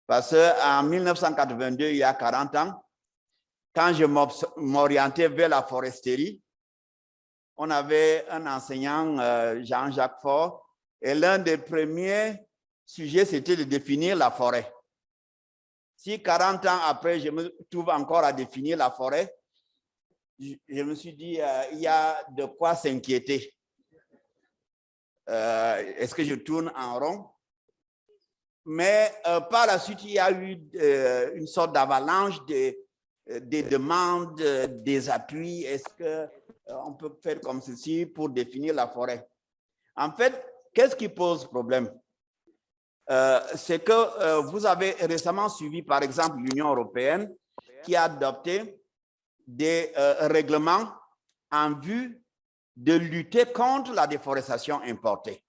Parce qu'en 1982, il y a 40 ans, quand je m'orientais vers la foresterie, on avait un enseignant, Jean-Jacques Faure, et l'un des premiers sujets, c'était de définir la forêt. Si 40 ans après, je me trouve encore à définir la forêt, je me suis dit, il y a de quoi s'inquiéter. Est-ce que je tourne en rond? Mais par la suite, il y a eu une sorte d'avalanche des demandes, des appuis. Est-ce qu'on peut faire comme ceci pour définir la forêt? En fait, qu'est-ce qui pose problème? C'est que vous avez récemment suivi, par exemple, l'Union européenne qui a adopté des règlements en vue de lutter contre la déforestation importée.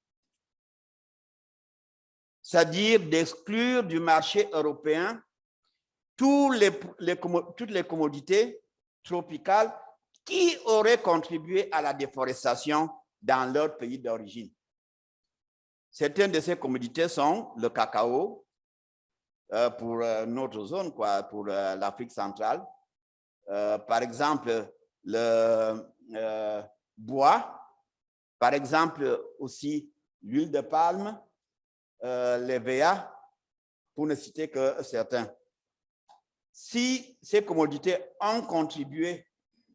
C'est-à-dire d'exclure du marché européen toutes les commodités tropicales qui auraient contribué à la déforestation dans leur pays d'origine. Certaines de ces commodités sont le cacao, pour notre zone, quoi, pour l'Afrique centrale. Par exemple, le bois, par exemple aussi l'huile de palme, les VA, pour ne citer que certains. Si ces commodités ont contribué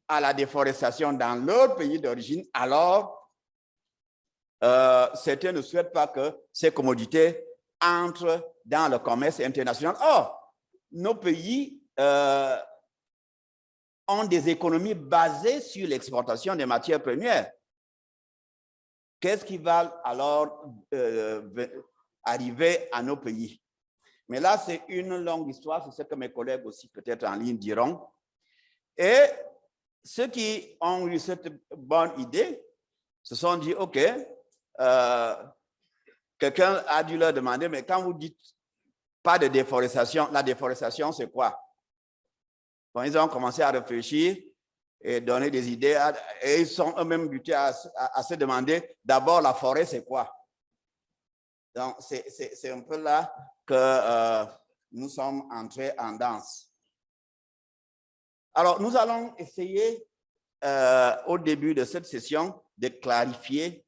à la déforestation dans leur pays d'origine, alors certains ne souhaitent pas que ces commodités entrent dans le commerce international. Or, nos pays ont des économies basées sur l'exportation des matières premières. Qu'est-ce qui va alors arriver à nos pays? Mais là, c'est une longue histoire, c'est ce que mes collègues aussi peut-être en ligne diront. Et ceux qui ont eu cette bonne idée se sont dit, OK, quelqu'un a dû leur demander, mais quand vous dites pas de déforestation, la déforestation, c'est quoi? Bon, ils ont commencé à réfléchir et donner des idées, et ils sont eux-mêmes butés à se demander, d'abord, la forêt, c'est quoi? Donc, c'est un peu là que nous sommes entrés en danse. Alors, nous allons essayer, au début de cette session, de clarifier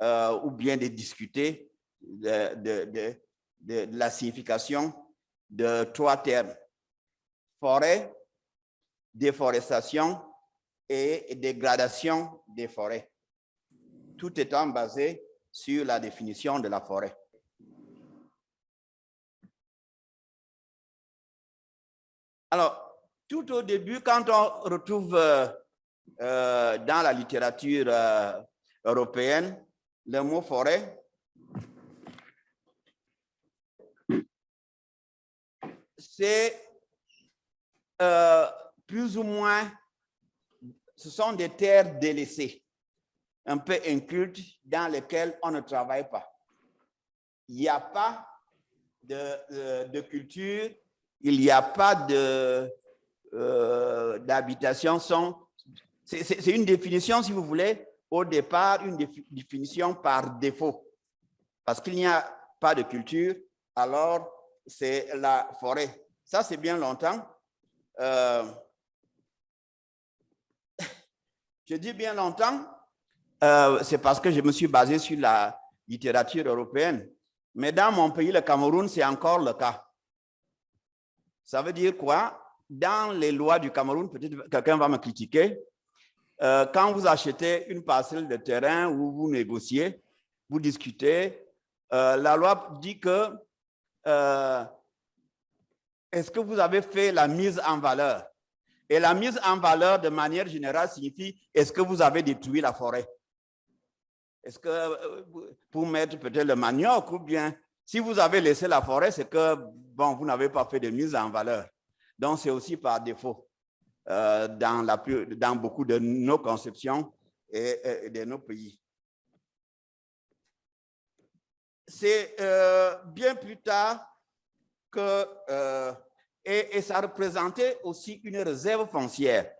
ou bien de discuter de la signification de trois termes: forêt, déforestation et dégradation des forêts, tout étant basé sur la définition de la forêt. Alors, tout au début, quand on retrouve dans la littérature européenne le mot forêt, c'est plus ou moins, ce sont des terres délaissées, un peu incultes, dans lesquelles on ne travaille pas. Il n'y a pas de culture, il n'y a pas d'habitation. C'est une définition, si vous voulez, au départ, une définition par défaut. Parce qu'il n'y a pas de culture, alors c'est la forêt. Ça, c'est bien longtemps. Je dis bien longtemps, c'est parce que je me suis basé sur la littérature européenne. Mais dans mon pays, le Cameroun, c'est encore le cas. Ça veut dire quoi? Dans les lois du Cameroun, peut-être quelqu'un va me critiquer, quand vous achetez une parcelle de terrain ou vous négociez, vous discutez, la loi dit que est-ce que vous avez fait la mise en valeur? Et la mise en valeur, de manière générale, signifie est-ce que vous avez détruit la forêt? Est-ce que pour mettre peut-être le manioc, ou bien si vous avez laissé la forêt, c'est que bon, vous n'avez pas fait de mise en valeur. Donc, c'est aussi par défaut dans beaucoup de nos conceptions et de nos pays. C'est bien plus tard que, et ça représentait aussi une réserve foncière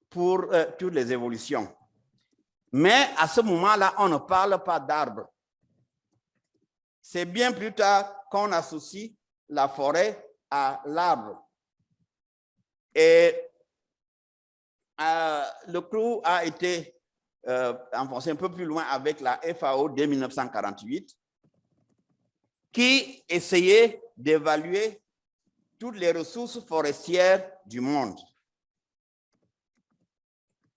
pour toutes les évolutions. Mais à ce moment-là, on ne parle pas d'arbres. C'est bien plus tard qu'on associe la forêt à l'arbre. Et le clou a été enfoncé un peu plus loin avec la FAO dès 1948, qui essayait d'évaluer toutes les ressources forestières du monde.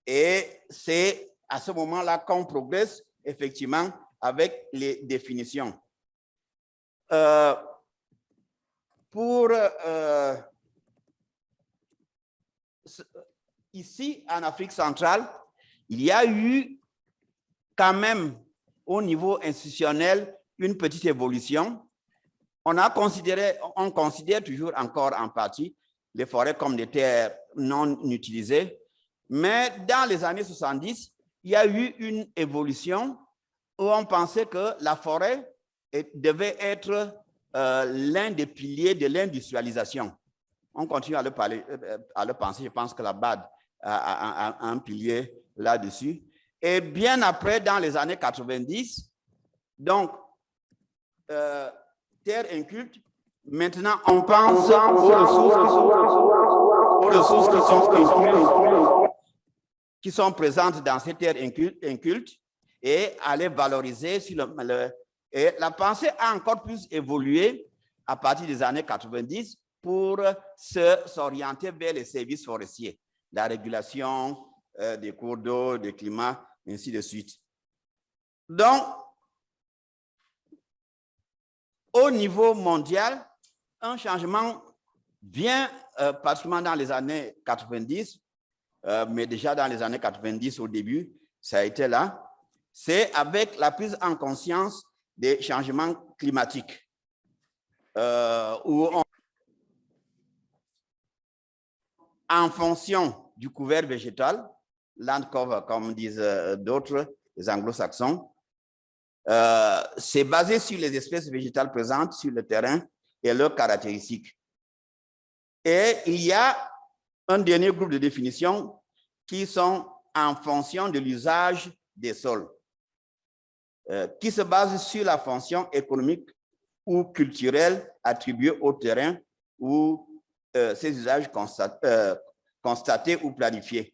Et c'est à ce moment-là qu'on progresse effectivement avec les définitions. Ici, en Afrique centrale, il y a eu quand même au niveau institutionnel une petite évolution. On considère toujours encore en partie les forêts comme des terres non utilisées, mais dans les années 70, il y a eu une évolution où on pensait que la forêt devait être l'un des piliers de l'industrialisation. On continue à le penser. Je pense que la BAD a un pilier là-dessus. Et bien après, dans les années 90, donc, terre inculte, maintenant on pense aux ressources qui sont présentes dans ces terres incultes et à les valoriser. Et la pensée a encore plus évolué à partir des années 90 pour s'orienter vers les services forestiers, la régulation des cours d'eau, des climats, ainsi de suite. Donc, au niveau mondial, un changement vient particulièrement dans les années 90, mais déjà dans les années 90 au début, ça a été là. C'est avec la prise en conscience des changements climatiques, où en fonction du couvert végétal, land cover comme disent d'autres, les anglo-saxons, c'est basé sur les espèces végétales présentes sur le terrain et leurs caractéristiques. Et il y a un dernier groupe de définitions qui sont en fonction de l'usage des sols, qui se basent sur la fonction économique ou culturelle attribuée au terrain ou ces usages constatés ou planifiés.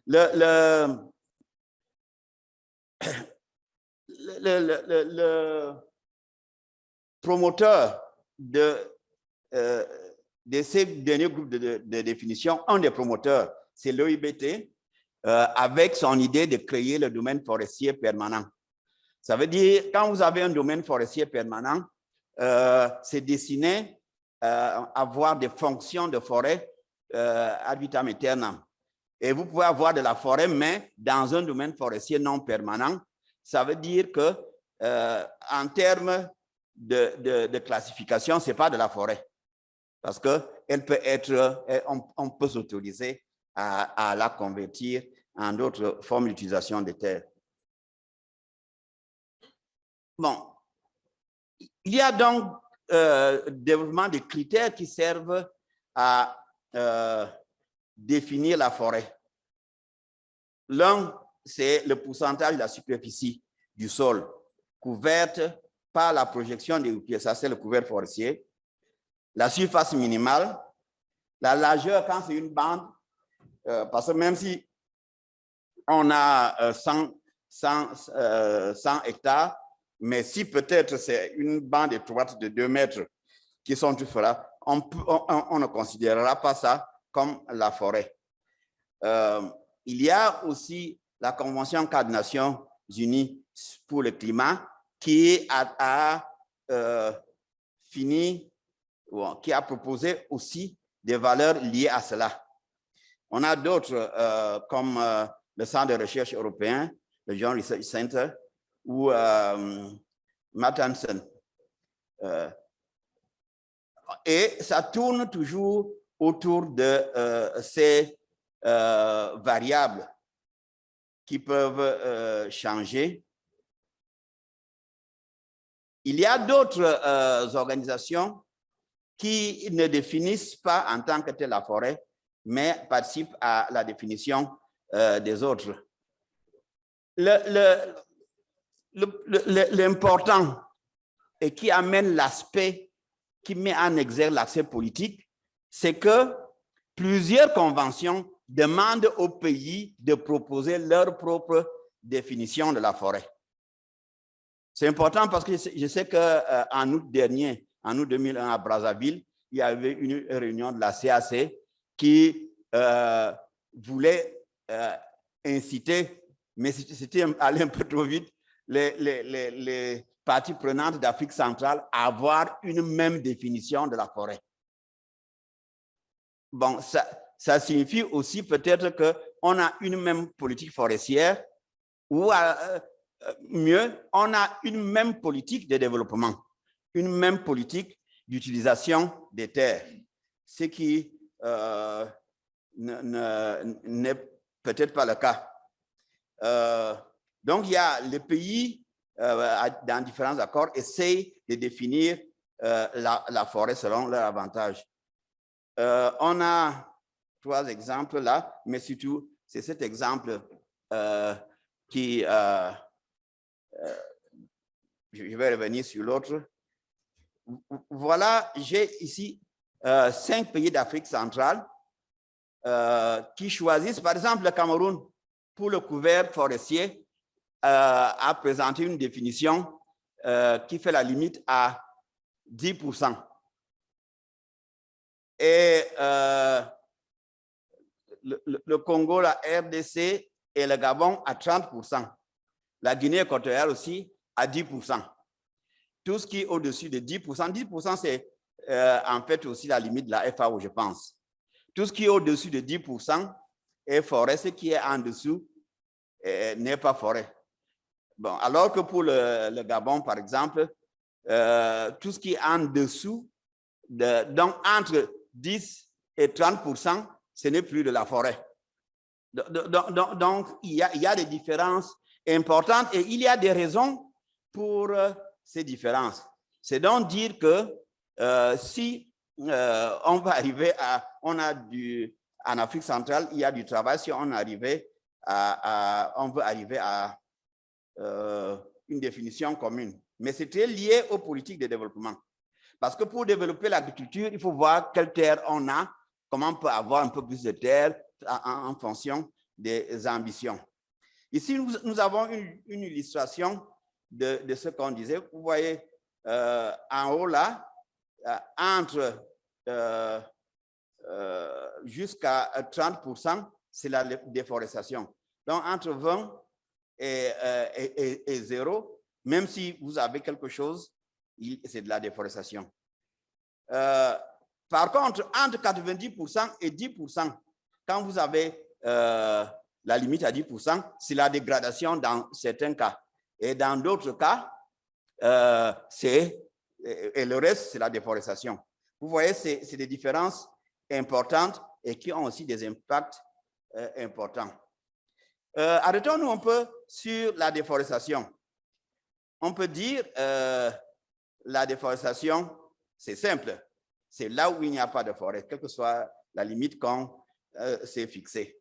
Le promoteur de ces derniers groupes de définition, un des promoteurs, c'est l'OIBT, avec son idée de créer le domaine forestier permanent. Ça veut dire, quand vous avez un domaine forestier permanent, c'est destiné à avoir des fonctions de forêt ad vitam aeternam. Et vous pouvez avoir de la forêt, mais dans un domaine forestier non permanent. Ça veut dire que, en termes de classification, ce n'est pas de la forêt. Parce qu'elle peut être, on peut s'autoriser à la convertir en d'autres formes d'utilisation des terres. Bon, il y a donc développement des critères qui servent à définir la forêt. L'un, c'est le pourcentage de la superficie du sol couverte par la projection des pieds, ça c'est le couvert forestier, la surface minimale, la largeur quand c'est une bande, parce que même si on a 100 hectares, mais si peut-être c'est une bande étroite de 2 mètres qui sont tout là, on ne considérera pas ça comme la forêt. Il y a aussi la Convention cadre des Nations Unies pour le climat qui a proposé aussi des valeurs liées à cela. On a d'autres comme le Centre de recherche européen, le Joint Research Center, ou Matt Hansen. Et ça tourne toujours autour de ces variables qui peuvent changer. Il y a d'autres organisations qui ne définissent pas en tant que telle la forêt, mais participent à la définition des autres. L'important et qui amène l'aspect qui met en exergue l'accès politique, c'est que plusieurs conventions demandent aux pays de proposer leur propre définition de la forêt. C'est important parce que je sais qu'en août dernier, en août 2001 à Brazzaville, il y avait une réunion de la CAC qui voulait inciter, mais c'était allé un peu trop vite, les parties prenantes d'Afrique centrale à avoir une même définition de la forêt. Bon, ça signifie aussi peut-être qu'on a une même politique forestière ou mieux, on a une même politique de développement, une même politique d'utilisation des terres, ce qui n'est peut-être pas le cas. Donc, il y a les pays dans différents accords essayent de définir la forêt selon leur avantage. On a 3 exemples là, mais surtout, c'est cet exemple qui, je vais revenir sur l'autre. Voilà, j'ai ici 5 pays d'Afrique centrale qui choisissent, par exemple, le Cameroun, pour le couvert forestier, a présenté une définition qui fait la limite à 10%. Et le Congo, la RDC et le Gabon à 30%. La Guinée équatoriale aussi à 10%. Tout ce qui est au-dessus de 10%, 10% c'est en fait aussi la limite de la FAO, je pense. Tout ce qui est au-dessus de 10% est forêt, ce qui est en dessous n'est pas forêt. Bon, alors que pour le Gabon, par exemple, tout ce qui est en dessous, donc entre 10 et 30%, ce n'est plus de la forêt. Donc il y a des différences importantes et il y a des raisons pour ces différences. C'est donc dire que si on va arriver on a en Afrique centrale, il y a du travail, si on veut arriver à une définition commune. Mais c'est très lié aux politiques de développement. Parce que pour développer l'agriculture, il faut voir quelle terre on a, comment on peut avoir un peu plus de terre en fonction des ambitions. Ici, nous avons une illustration de ce qu'on disait. Vous voyez en haut là, entre jusqu'à 30%, c'est la déforestation. Donc, entre 20 et 0, même si vous avez quelque chose, c'est de la déforestation. Par contre, entre 90% et 10%, quand vous avez la limite à 10%, c'est la dégradation dans certains cas. Et dans d'autres cas, et le reste, c'est la déforestation. Vous voyez, c'est des différences importantes et qui ont aussi des impacts importants. Arrêtons-nous un peu sur la déforestation. On peut dire la déforestation, c'est simple. C'est là où il n'y a pas de forêt, quelle que soit la limite qu'on s'est fixée.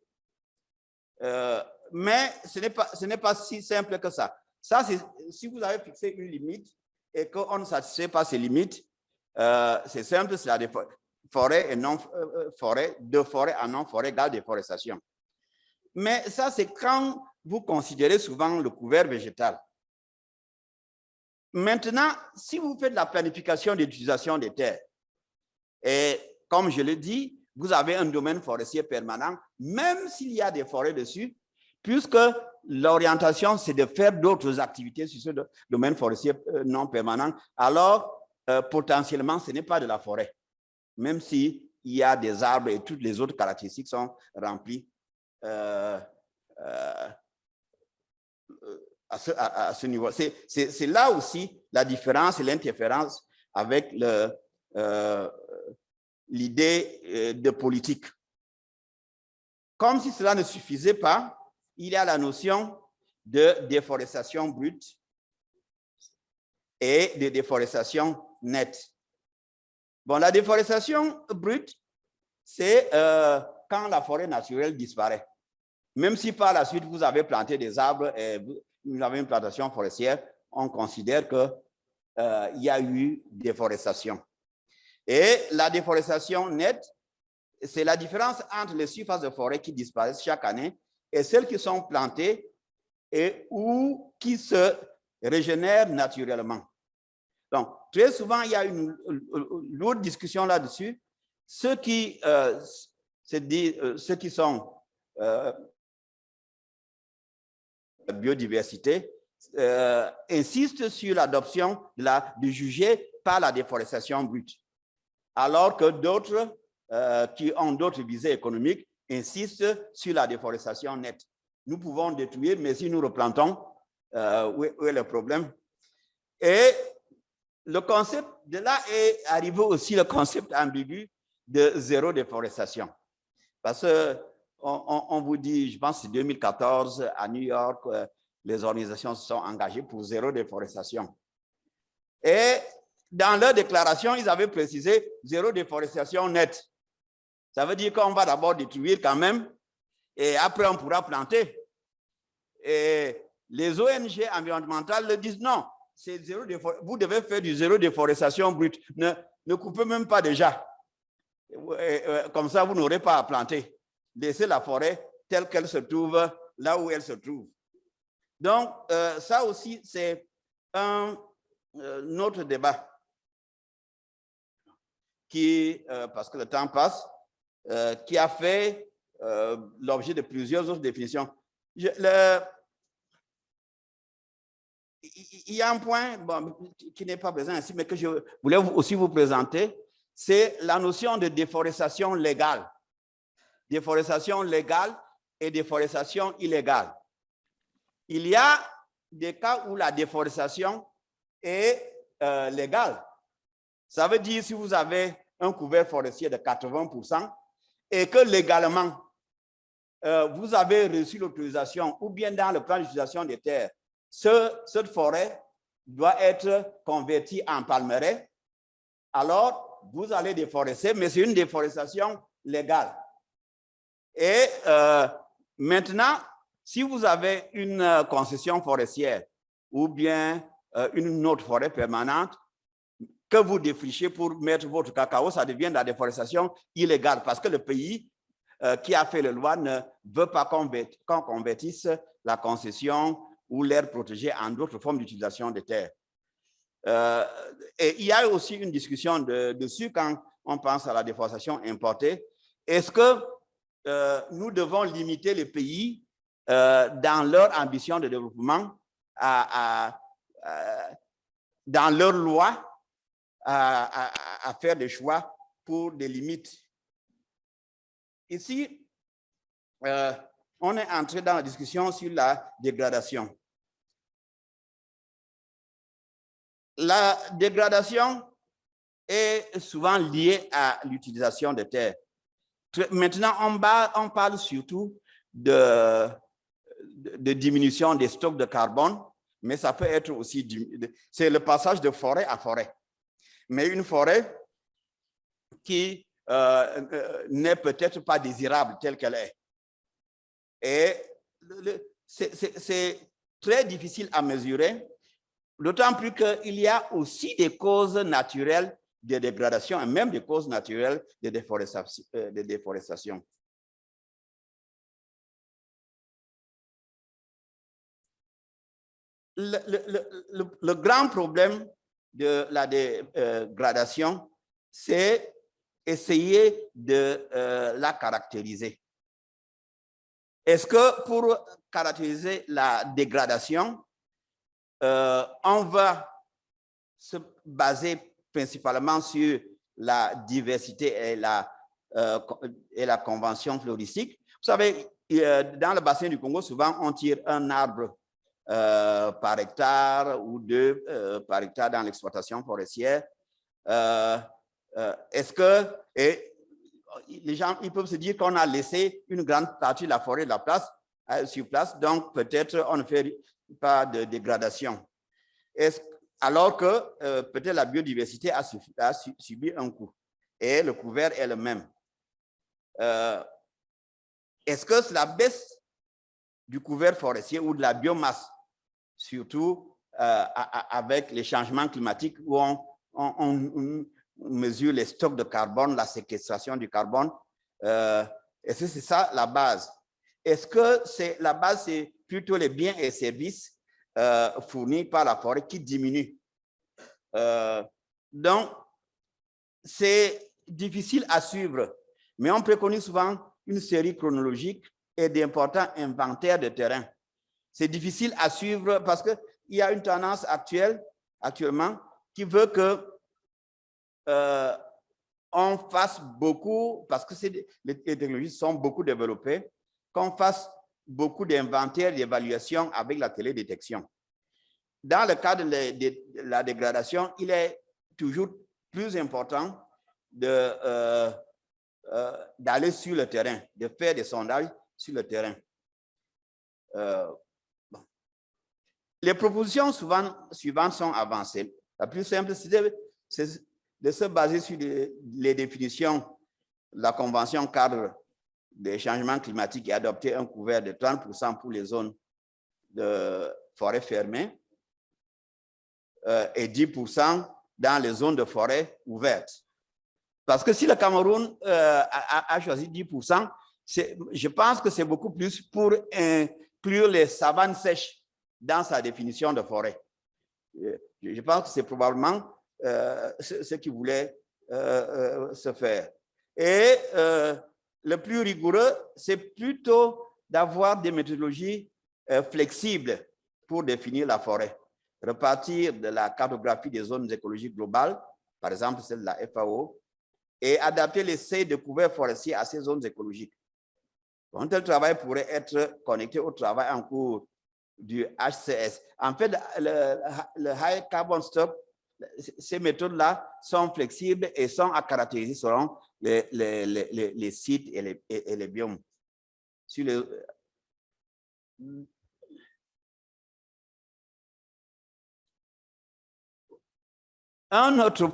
Mais ce n'est pas si simple que ça. Ça, si vous avez fixé une limite et qu'on ne satisfait pas ces limites, c'est simple, c'est la forêt et non forêt, de forêt à non forêt égale déforestation. Mais ça, c'est quand vous considérez souvent le couvert végétal. Maintenant, si vous faites la planification d'utilisation des terres, et comme je l'ai dit, vous avez un domaine forestier permanent, même s'il y a des forêts dessus, puisque l'orientation, c'est de faire d'autres activités sur ce domaine forestier non permanent, alors potentiellement, ce n'est pas de la forêt, même s'il y a des arbres et toutes les autres caractéristiques sont remplies à ce niveau. C'est là aussi la différence et l'interférence avec l'idée de politique. Comme si cela ne suffisait pas, il y a la notion de déforestation brute et de déforestation nette. Bon, la déforestation brute, c'est quand la forêt naturelle disparaît. Même si par la suite, vous avez planté des arbres et vous avez une plantation forestière, on considère qu'il y a eu déforestation. Et la déforestation nette, c'est la différence entre les surfaces de forêt qui disparaissent chaque année et celles qui sont plantées et ou qui se régénèrent naturellement. Donc, très souvent, il y a une lourde discussion là-dessus. Ceux qui sont biodiversité insistent sur l'adoption du jugé par la déforestation brute, alors que d'autres qui ont d'autres visées économiques insistent sur la déforestation nette. Nous pouvons détruire, mais si nous replantons, où est le problème? Et le concept de là est arrivé aussi le concept ambigu de zéro déforestation. Parce qu'on vous dit, je pense que c'est 2014 à New York, les organisations se sont engagées pour zéro déforestation. Et dans leur déclaration, ils avaient précisé zéro déforestation nette. Ça veut dire qu'on va d'abord détruire quand même et après on pourra planter. Et les ONG environnementales le disent non, c'est zéro vous devez faire du zéro déforestation brute. Ne coupez même pas déjà. Comme ça, vous n'aurez pas à planter. Laissez la forêt telle qu'elle se trouve là où elle se trouve. Donc, ça aussi, c'est un autre débat qui, parce que le temps passe, qui a fait l'objet de plusieurs autres définitions. Il y a un point qui n'est pas présent ici, mais que je voulais aussi vous présenter, c'est la notion de déforestation légale. Déforestation légale et déforestation illégale. Il y a des cas où la déforestation est légale. Ça veut dire si vous avez un couvert forestier de 80% et que légalement, vous avez reçu l'autorisation ou bien dans le plan d'utilisation des terres, cette forêt doit être convertie en palmeraie, alors vous allez déforester, mais c'est une déforestation légale. Et maintenant, si vous avez une concession forestière ou bien une autre forêt permanente que vous défrichez pour mettre votre cacao, ça devient de la déforestation illégale parce que le pays qui a fait la loi ne veut pas qu'on convertisse la concession ou l'aire protégée en d'autres formes d'utilisation des terres. Et il y a aussi une discussion dessus quand on pense à la déforestation importée. Est-ce que nous devons limiter les pays dans leur ambition de développement, dans leur loi, à faire des choix pour des limites? Ici, on est entré dans la discussion sur la dégradation. La dégradation est souvent liée à l'utilisation des terres. Maintenant, on parle surtout de diminution des stocks de carbone, mais ça peut être aussi, c'est le passage de forêt à forêt. Mais une forêt qui n'est peut-être pas désirable telle qu'elle est. Et c'est très difficile à mesurer, d'autant plus qu'il y a aussi des causes naturelles de dégradation et même des causes naturelles de déforestation. Le grand problème de la dégradation, c'est essayer de la caractériser. Est-ce que pour caractériser la dégradation, on va se baser principalement sur la diversité et la convention floristique? Vous savez, dans le bassin du Congo, souvent on tire un arbre par hectare ou deux par hectare dans l'exploitation forestière. Est-ce que les gens ils peuvent se dire qu'on a laissé une grande partie de la forêt de la place, sur place, donc peut-être on ne fait pas de dégradation. Alors que peut-être la biodiversité a subi un coup et le couvert est le même. Est-ce que c'est la baisse du couvert forestier ou de la biomasse, surtout avec les changements climatiques où mesure les stocks de carbone, la séquestration du carbone. Est-ce que c'est ça la base? Est-ce que la base, c'est plutôt les biens et services fournis par la forêt qui diminuent? Donc, c'est difficile à suivre, mais on préconise souvent une série chronologique et d'importants inventaires de terrain. C'est difficile à suivre parce qu'il y a une tendance actuellement qui veut que on fasse beaucoup, parce que les technologies sont beaucoup développées, qu'on fasse beaucoup d'inventaires, d'évaluations avec la télédétection. Dans le cas de la dégradation, il est toujours plus important d'aller sur le terrain, de faire des sondages sur le terrain. Les propositions suivantes sont avancées. La plus simple, c'est de se baser sur les définitions de la Convention cadre des changements climatiques et adopter un couvert de 30% pour les zones de forêt fermée et 10% dans les zones de forêt ouvertes. Parce que si le Cameroun a choisi 10%, je pense que c'est beaucoup plus pour inclure les savanes sèches dans sa définition de forêt. Je pense que c'est probablement ce qu'il voulait se faire. Et le plus rigoureux, c'est plutôt d'avoir des méthodologies flexibles pour définir la forêt. Repartir de la cartographie des zones écologiques globales, par exemple celle de la FAO, et adapter les seuils de couverts forestiers à ces zones écologiques. Un tel travail pourrait être connecté au travail en cours du HCS. En fait, le High Carbon Stock, ces méthodes-là sont flexibles et sont à caractériser selon les sites et les biomes. Un autre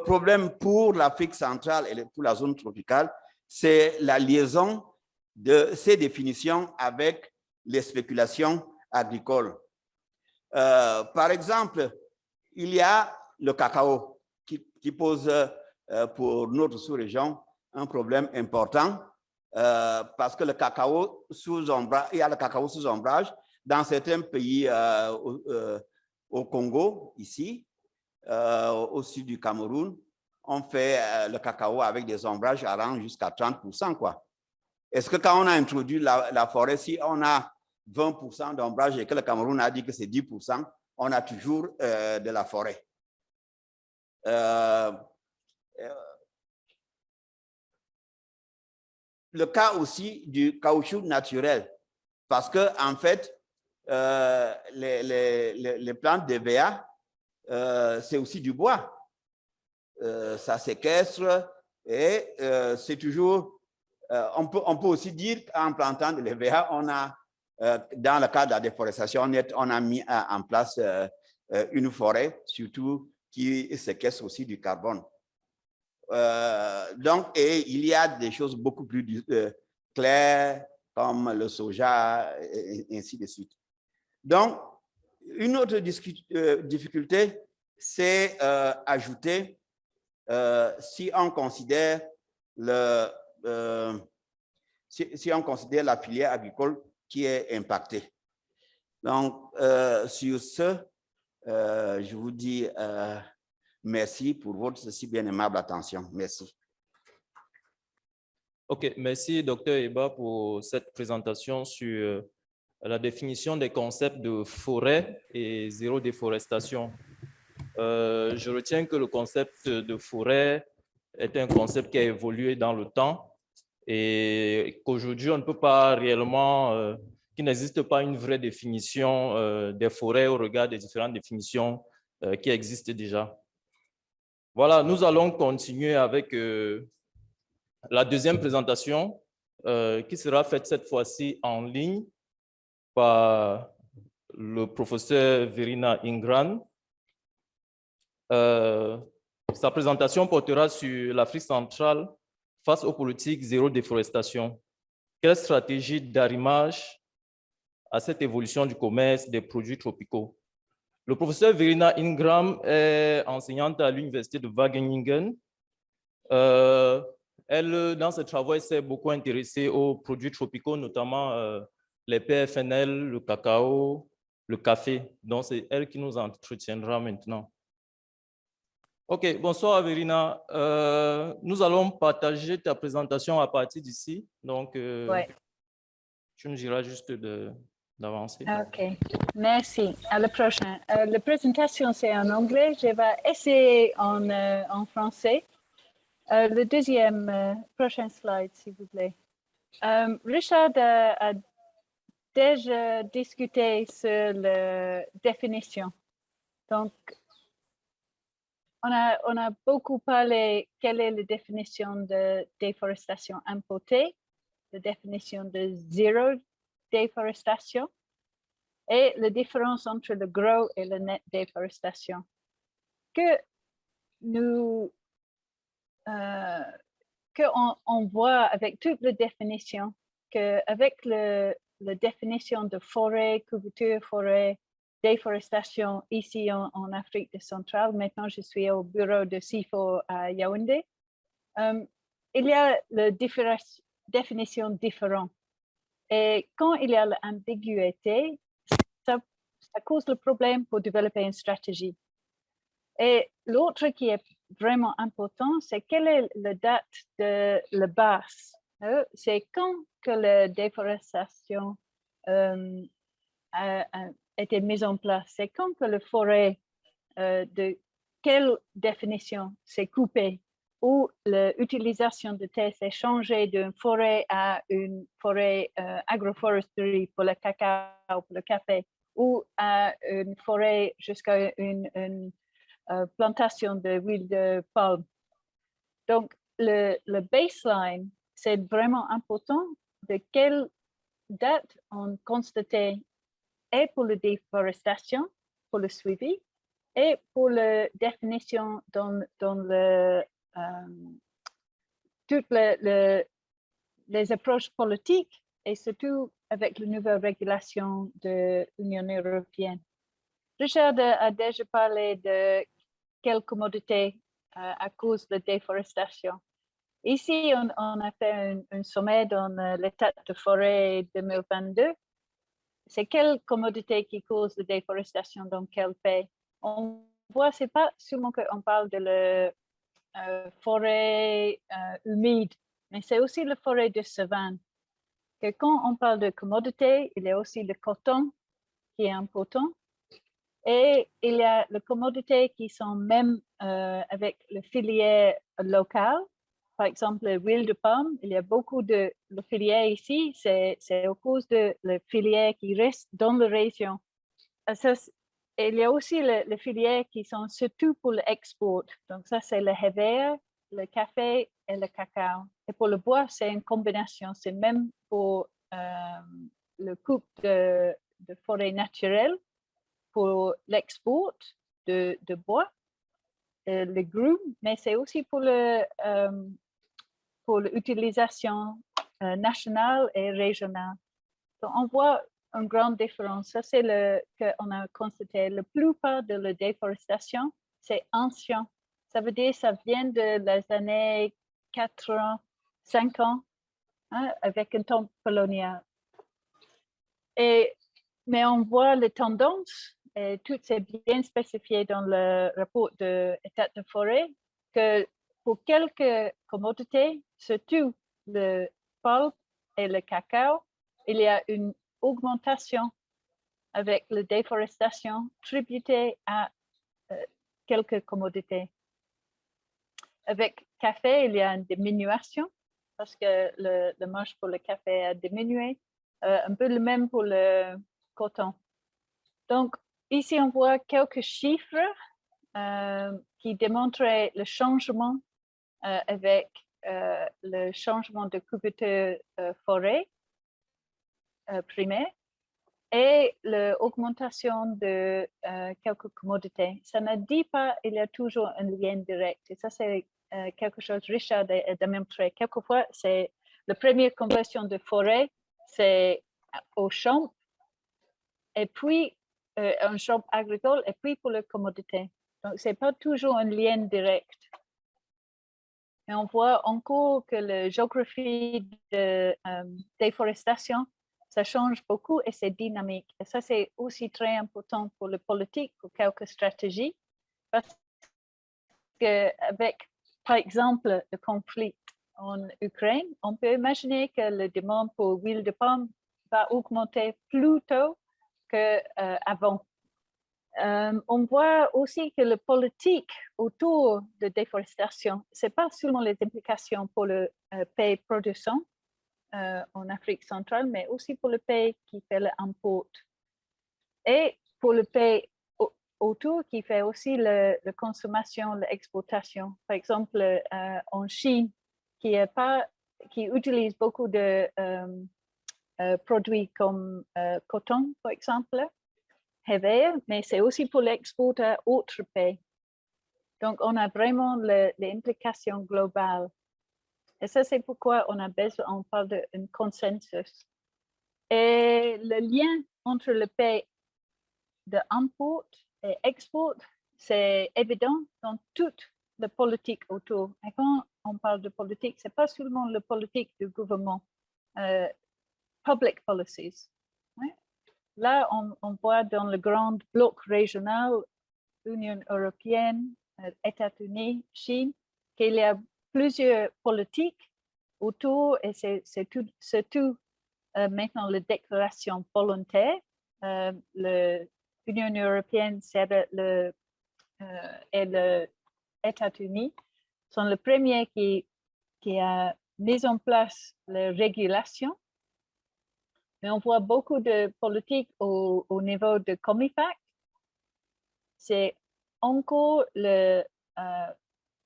problème pour l'Afrique centrale et pour la zone tropicale, c'est la liaison de ces définitions avec les spéculations agricoles. Par exemple, il y a le cacao qui pose pour notre sous-région un problème important parce que le cacao il y a le cacao sous ombrage dans certains pays au Congo, ici, au sud du Cameroun, on fait le cacao avec des ombrages allant jusqu'à 30%, quoi. Est-ce que quand on a introduit la forêt, si on a 20% d'ombrage et que le Cameroun a dit que c'est 10%, on a toujours de la forêt. Le cas aussi du caoutchouc naturel, parce que en fait, les plantes d'EVA, c'est aussi du bois. Ça séquestre et c'est toujours... on peut aussi dire qu'en plantant de l'EVA, on a, dans le cadre de la déforestation, on a mis en place une forêt, surtout qui séquestre aussi du carbone. Donc, et il y a des choses beaucoup plus claires, comme le soja, et ainsi de suite. Donc, une autre difficulté, c'est ajouter, si on considère si on considère la filière agricole qui est impactée. Donc, sur ce, je vous dis merci pour votre si bien aimable attention. Merci. OK, merci Dr Eba pour cette présentation sur la définition des concepts de forêt et zéro déforestation. Je retiens que le concept de forêt est un concept qui a évolué dans le temps et qu'aujourd'hui, on ne peut pas réellement, qu'il n'existe pas une vraie définition des forêts au regard des différentes définitions qui existent déjà. Voilà, nous allons continuer avec la deuxième présentation qui sera faite cette fois-ci en ligne par le professeur Verena Ingram. Sa présentation portera sur l'Afrique centrale face aux politiques zéro déforestation. Quelle stratégie d'arrimage à cette évolution du commerce des produits tropicaux? Le professeur Verena Ingram est enseignante à l'université de Wageningen Elle, dans ses travaux, elle s'est beaucoup intéressée aux produits tropicaux, notamment les PFNL, le cacao, le café. Donc, c'est elle qui nous entretiendra maintenant. OK, bonsoir Averina. Nous allons partager ta présentation à partir d'ici. Donc, Ouais. tu nous diras juste d'avancer. OK, merci. À la prochaine. La présentation, c'est en anglais. Je vais essayer en français. Le deuxième, prochain slide, s'il vous plaît. Richard a déjà discuté sur la définition. Donc, on a beaucoup parlé quelle est la définition de déforestation importée, la définition de zéro déforestation et la différence entre le gros et le net déforestation. Que nous on voit avec toutes les définitions qu'avec la définition de forêt, couverture, forêt, déforestation ici en Afrique centrale, maintenant je suis au bureau de CIFO à Yaoundé, il y a la définition différente. Et quand il y a l'ambiguïté, ça cause le problème pour développer une stratégie. Et l'autre qui est vraiment important, c'est quelle est la date de la base. C'est quand que la déforestation a été mise en place. C'est quand que la forêt, de quelle définition s'est coupée, ou l'utilisation de terre s'est changée d'une forêt à une forêt agroforesterie pour le cacao, pour le café, ou à une forêt jusqu'à une plantation d'huile de palme. Donc, le baseline, c'est vraiment important de quelle date on constatait et pour la déforestation, pour le suivi, et pour la définition dans toutes les approches politiques et surtout avec les nouvelles régulations de l'Union européenne. Richard a déjà parlé de quelles commodités à cause de la déforestation. Ici, on a fait un sommet dans l'état de forêt 2022. C'est quelles commodités qui causent la déforestation dans quel pays? On voit, c'est pas seulement qu'on parle de la forêt humide, mais c'est aussi la forêt de savane. Que quand on parle de commodités, il y a aussi le coton qui est important. Et il y a les commodités qui sont même avec le filière local. Par exemple, l'huile de palme, il y a beaucoup de filières ici. C'est à cause de la filière qui reste dans la région. Il y a aussi les filières qui sont surtout pour l'export. Donc ça, c'est le héver, le café et le cacao. Et pour le bois, c'est une combinaison. C'est même pour le coupe de forêt naturelle, pour l'export de bois, le groom, mais c'est aussi pour l'utilisation nationale et régionale. Donc, on voit une grande différence. Ça, c'est qu'on a constaté. La plupart de la déforestation, c'est ancien. Ça veut dire que ça vient de les années 80, 5 ans, hein, avec un temps colonial. Mais on voit les tendances, et tout c'est bien spécifié dans le rapport de l'état de forêt, que pour quelques commodités, surtout le pulp et le cacao, il y a une augmentation avec la déforestation tributée à quelques commodités. Avec café, il y a une diminution parce que le marché pour le café a diminué. Un peu le même pour le coton. Donc, ici, on voit quelques chiffres qui démontraient le changement avec le changement de couverture forêt primaire et l'augmentation de quelques commodités. Ça ne dit pas qu'il y a toujours un lien direct. Et ça, c'est quelque chose que Richard a démontré. Quelquefois, c'est la première conversion de forêt, c'est au champ, et puis un champ agricole, et puis pour la commodité. Donc, ce n'est pas toujours un lien direct. Mais on voit encore que la géographie de déforestation, ça change beaucoup et c'est dynamique. Et ça, c'est aussi très important pour le politique, pour quelques stratégies. Parce qu'avec, par exemple, le conflit en Ukraine, on peut imaginer que la demande pour huile de palme va augmenter plus tôt qu'avant. On voit aussi que la politique autour de déforestation, ce n'est pas seulement les implications pour le pays produisant en Afrique centrale, mais aussi pour le pays qui fait l'import. Et pour le pays autour qui fait aussi la consommation, l'exportation. Par exemple, en Chine, qui utilise beaucoup de produits comme coton, par exemple, mais c'est aussi pour l'export à d'autres pays. Donc, on a vraiment les implications globales. Et ça, c'est pourquoi on parle d'un consensus. Et le lien entre le pays d'import et export, c'est évident dans toute la politique autour. Et quand on parle de politique, ce n'est pas seulement la politique du gouvernement, public policies. Ouais. Là, on voit dans le grand bloc régional, Union européenne, États-Unis, Chine, qu'il y a plusieurs politiques autour et c'est tout maintenant la déclaration volontaire. L'Union européenne et les États-Unis sont les premiers qui a mis en place les régulations. Mais on voit beaucoup de politiques au niveau de Comifac. C'est encore le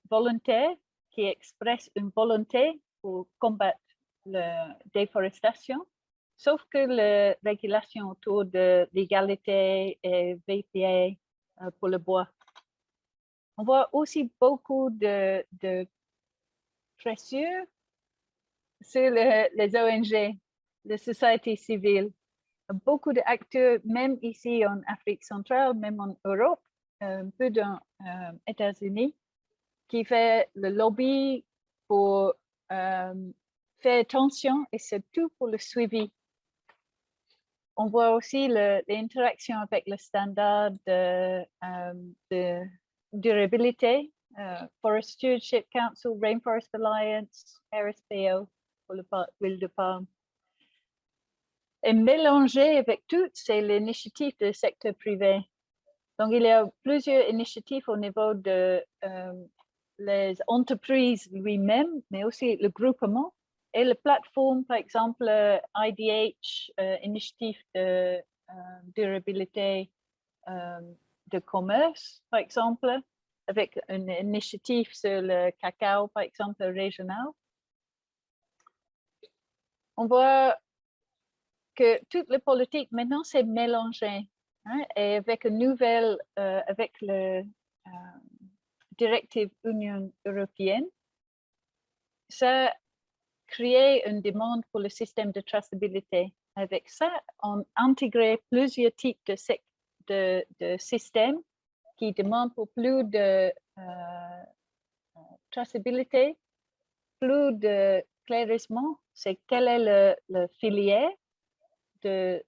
volontaire qui expresse une volonté pour combattre la déforestation, sauf que les régulations autour de l'égalité et VPA pour le bois. On voit aussi beaucoup de pressure sur les ONG, la société civile. Beaucoup d'acteurs, même ici en Afrique centrale, même en Europe, un peu dans les États-Unis, qui fait le lobby pour faire attention et surtout pour le suivi. On voit aussi l'interaction avec le standard de durabilité, Forest Stewardship Council, Rainforest Alliance, RSPO pour l'huile de palme. Et mélangé avec tout, c'est l'initiative du secteur privé. Donc, il y a plusieurs initiatives au niveau de les entreprises lui-même, mais aussi le groupement et la plateforme, par exemple, IDH, initiative de durabilité de commerce, par exemple, avec une initiative sur le cacao, par exemple, régional. On voit que toute la politique maintenant c'est mélangé, hein, et avec une nouvelle, avec le directive Union européenne, ça crée une demande pour le système de traçabilité. Avec ça, on intègre plusieurs types de systèmes qui demandent pour plus de traçabilité, plus de clairissement, c'est quelle est le filière de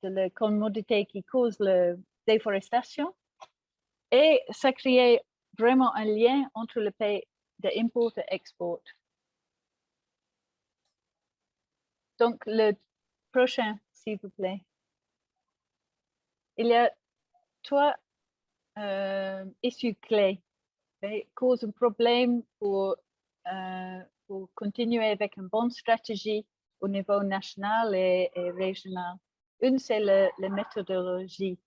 la commodité qui cause la déforestation, et ça crée vraiment un lien entre le pays d'import et export. Donc, le prochain, s'il vous plaît. Il y a 3 issues clés qui causent un problème pour continuer avec une bonne stratégie au niveau national et régional. Une, c'est la méthodologie.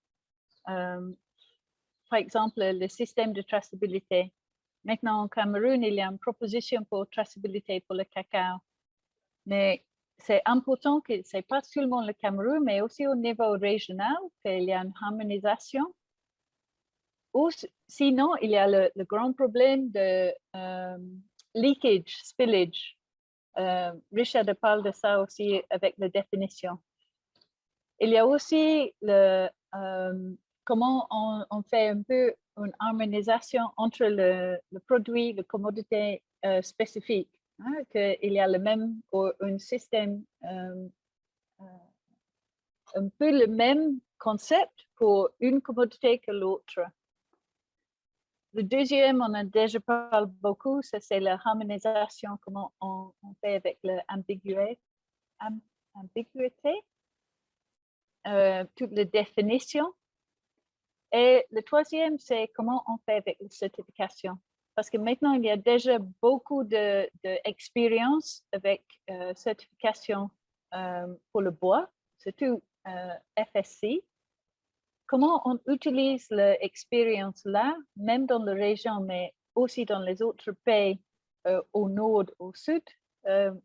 Par exemple, le système de traçabilité. Maintenant, au Cameroun, il y a une proposition pour traçabilité pour le cacao. Mais c'est important que ce n'est pas seulement le Cameroun, mais aussi au niveau régional, qu'il y a une harmonisation. Ou sinon, il y a le grand problème de leakage, spillage. Richard parle de ça aussi avec la définition. Il y a aussi comment on fait un peu une harmonisation entre le produit, le commodité spécifique, hein, qu'il y a le même, ou un système, un peu le même concept pour une commodité que l'autre. Le deuxième, on a déjà parlé beaucoup, c'est la harmonisation, comment on fait avec l'ambiguïté. Toutes les définitions. Et le troisième, c'est comment on fait avec la certification. Parce que maintenant, il y a déjà beaucoup d'expérience avec certification pour le bois, surtout FSC. Comment on utilise l'expérience là, même dans la région, mais aussi dans les autres pays au nord, au sud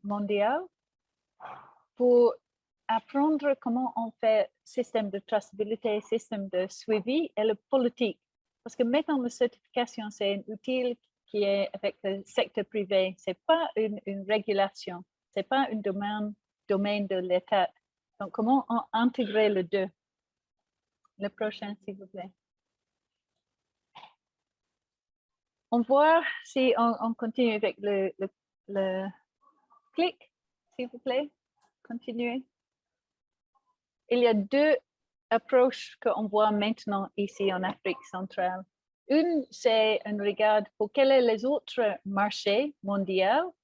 mondial, pour apprendre comment on fait système de traçabilité, système de suivi et le politique. Parce que maintenant, la certification, c'est un outil qui est avec le secteur privé. Ce n'est pas une régulation, ce n'est pas un domaine de l'État. Donc, comment on intégrer les deux? Le prochain, s'il vous plaît. On voit si on continue avec le clic, s'il vous plaît. Continuez. Il y a deux approches qu'on voit maintenant ici en Afrique centrale. Une, c'est un regard pour quels sont les autres marchés mondiaux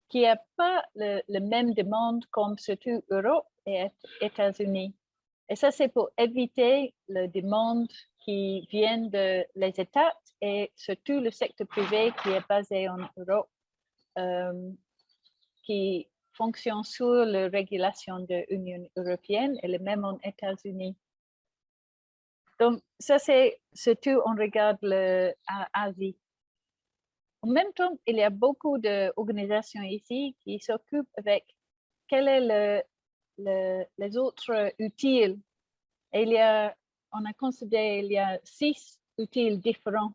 qui n'ont pas la même demande comme surtout Europe et États-Unis. Et ça, c'est pour éviter la demande qui vient des États et surtout le secteur privé qui est basé en Europe, qui fonctionne sur la régulation de l'Union européenne et le même en États-Unis. Donc, ça, c'est surtout on regarde l'Asie. En même temps, il y a beaucoup d'organisations ici qui s'occupent avec quel est les autres outils. Et on a considéré qu'il y a 6 outils différents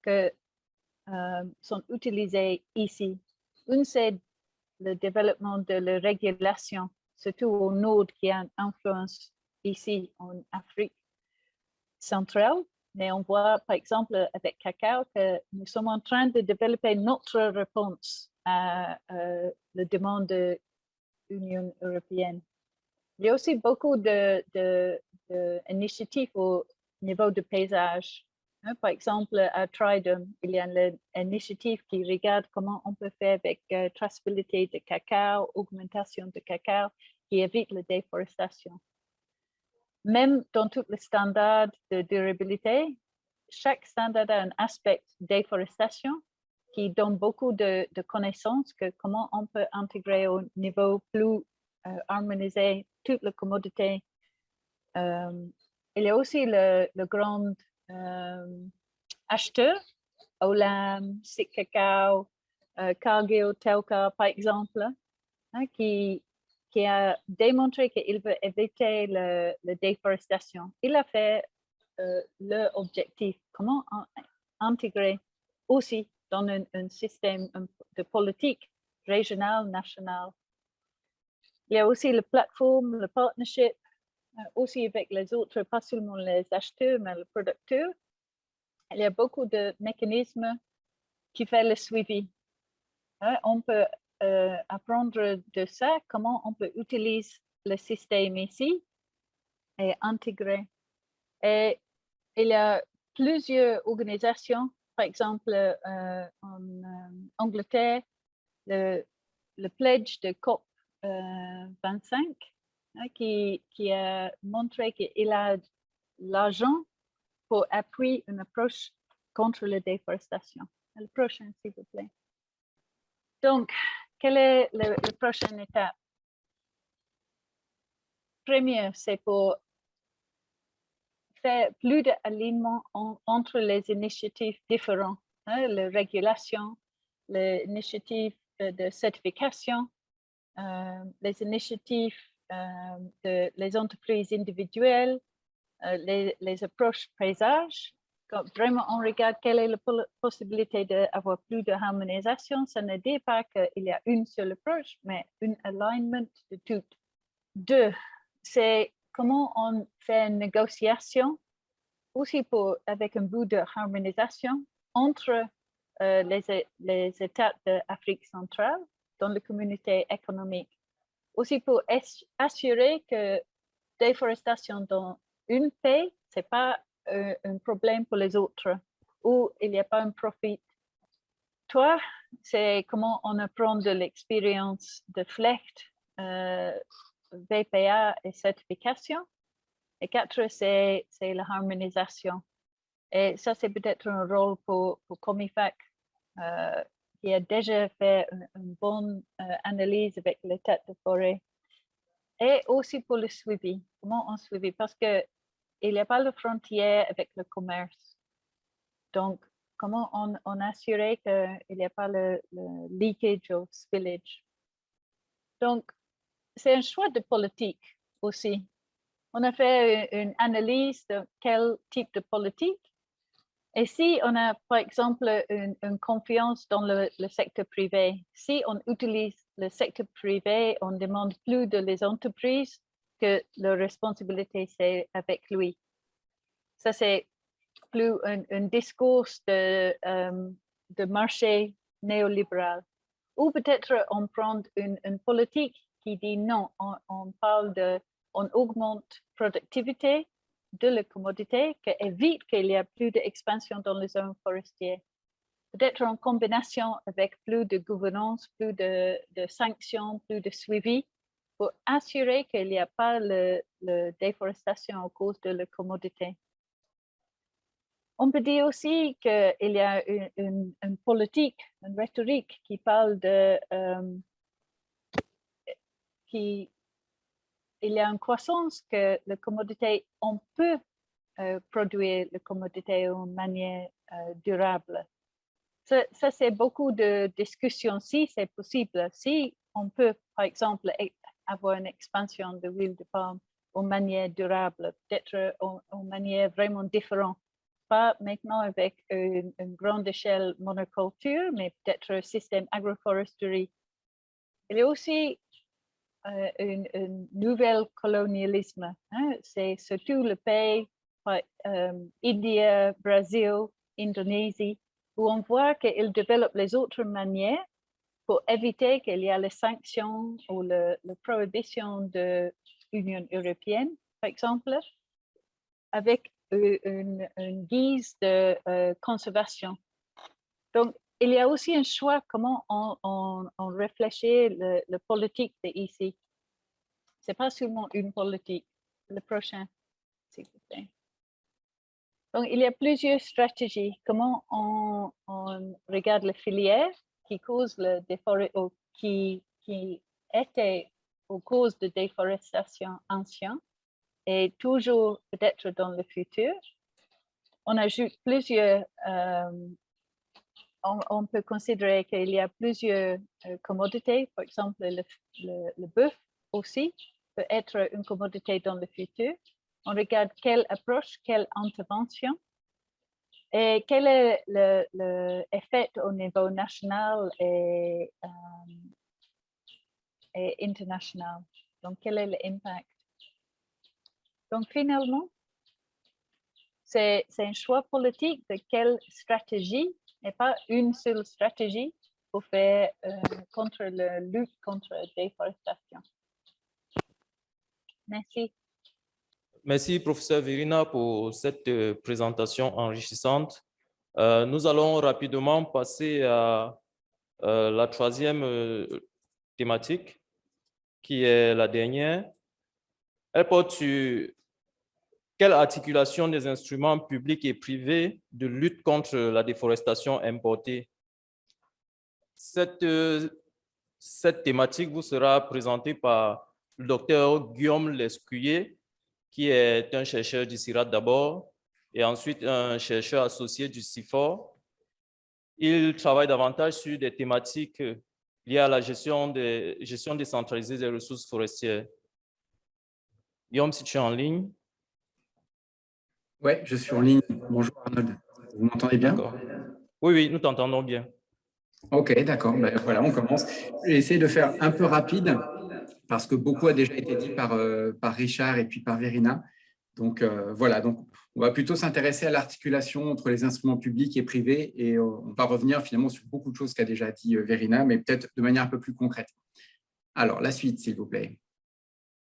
qui sont utilisés ici. Une, c'est le développement de la régulation, surtout au nord qui a une influence ici en Afrique centrale. Mais on voit, par exemple, avec cacao, que nous sommes en train de développer notre réponse à la demande de l'Union européenne. Il y a aussi beaucoup d'initiatives au niveau du paysage. Par exemple, à Trident, il y a l'initiative qui regarde comment on peut faire avec traçabilité de cacao, augmentation de cacao, qui évite la déforestation. Même dans tous les standards de durabilité, chaque standard a un aspect de déforestation qui donne beaucoup de connaissances que comment on peut intégrer au niveau plus harmonisé toutes les commodités. Il y a aussi le grand acheteur, Olam, Sik Cacao, Cargill, Telka, par exemple, qui a démontré qu'il veut éviter la déforestation. Il a fait l'objectif, comment intégrer aussi dans un système de politique régionale, nationale. Il y a aussi la plateforme, le partnership, aussi avec les autres, pas seulement les acheteurs, mais les producteurs. Il y a beaucoup de mécanismes qui font le suivi. On peut apprendre de ça, comment on peut utiliser le système ici et intégrer. Et il y a plusieurs organisations, par exemple en Angleterre, le pledge de COP 25, qui a montré qu'il a l'argent pour appuyer une approche contre la déforestation. Le prochain, s'il vous plaît. Donc, quelle est la prochaine étape? Première, c'est pour faire plus d'alignement entre les initiatives différentes, la régulation, les initiatives de certification, les initiatives des entreprises individuelles, les approches paysage. Quand vraiment on regarde quelle est la possibilité d'avoir plus de harmonisation, ça ne dit pas qu'il y a une seule approche, mais un alignment de toutes. 2, c'est comment on fait une négociation aussi avec un but de harmonisation entre les États d'Afrique centrale dans la communauté économique. Aussi pour assurer que déforestation dans une pays, ce n'est pas un problème pour les autres, où il n'y a pas un profit. Trois, c'est comment on apprend de l'expérience de FLEGT, VPA et certification. Et quatre, c'est la harmonisation. Et ça, c'est peut-être un rôle pour Comifac, qui a déjà fait une bonne analyse avec les têtes de forêt. Et aussi pour le suivi. Comment on suit? Parce qu'il n'y a pas de frontière avec le commerce. Donc, comment on assurait qu'il n'y a pas le leakage ou spillage. Donc, c'est un choix de politique aussi. On a fait une analyse de quel type de politique. Et si on a, par exemple, une confiance dans le secteur privé, si on utilise le secteur privé, on demande plus de les entreprises que la responsabilité, c'est avec lui. Ça, c'est plus un discours de marché néolibéral. Ou peut-être on prend une politique qui dit non, on augmente la productivité de la commodité, qui évite qu'il y ait plus d'expansion dans les zones forestières. Peut-être en combinaison avec plus de gouvernance, plus de sanctions, plus de suivi, pour assurer qu'il n'y a pas la déforestation à cause de la commodité. On peut dire aussi qu'il y a une politique, une rhétorique qui parle de il y a une croissance que la commodité, on peut produire la commodité d'une manière durable. Ça c'est beaucoup de discussions. Si c'est possible, si on peut, par exemple, avoir une expansion de l'huile de palme d'une manière durable, peut-être d'une manière vraiment différente. Pas maintenant avec une grande échelle monoculture, mais peut-être un système agroforesterie. Il y a aussi un nouvel colonialisme. Hein? C'est surtout le pays, India, Brésil, Indonésie, où on voit qu'ils développent les autres manières pour éviter qu'il y ait les sanctions ou la prohibition de l'Union européenne, par exemple, avec une guise de conservation. Donc, il y a aussi un choix comment on réfléchit la politique ici. Ce n'est pas seulement une politique. Le prochain, s'il vous plaît. Donc, il y a plusieurs stratégies. Comment on regarde les filières qui causent le déforestation, qui étaient aux causes de déforestation ancienne et toujours peut-être dans le futur. On ajoute plusieurs, on peut considérer qu'il y a plusieurs commodités, par exemple le bœuf aussi peut être une commodité dans le futur. On regarde quelle approche, quelle intervention et quel est l'effet au niveau national et international. Donc, quel est l'impact? Donc, finalement, c'est un choix politique de quelle stratégie, et pas une seule stratégie pour faire contre la lutte contre la déforestation. Merci. Merci, professeur Verina, pour cette présentation enrichissante. Nous allons rapidement passer à la troisième thématique, qui est la dernière. Elle porte sur quelle articulation des instruments publics et privés de lutte contre la déforestation importée. Cette thématique vous sera présentée par le docteur Guillaume Lescuyer, qui est un chercheur du CIRAD d'abord, et ensuite un chercheur associé du CIFOR. Il travaille davantage sur des thématiques liées à la gestion décentralisée des ressources forestières. Guillaume, si tu es en ligne. Oui, je suis en ligne. Bonjour Arnold. Vous m'entendez bien? Oui, nous t'entendons bien. Ok, d'accord. Ben, voilà, on commence. Je vais essayer de faire un peu rapide parce que beaucoup a déjà été dit par Richard et puis par Verina. Donc, voilà, donc on va plutôt s'intéresser à l'articulation entre les instruments publics et privés et on va revenir finalement sur beaucoup de choses qu'a déjà dit Verena, mais peut-être de manière un peu plus concrète. Alors, la suite, s'il vous plaît.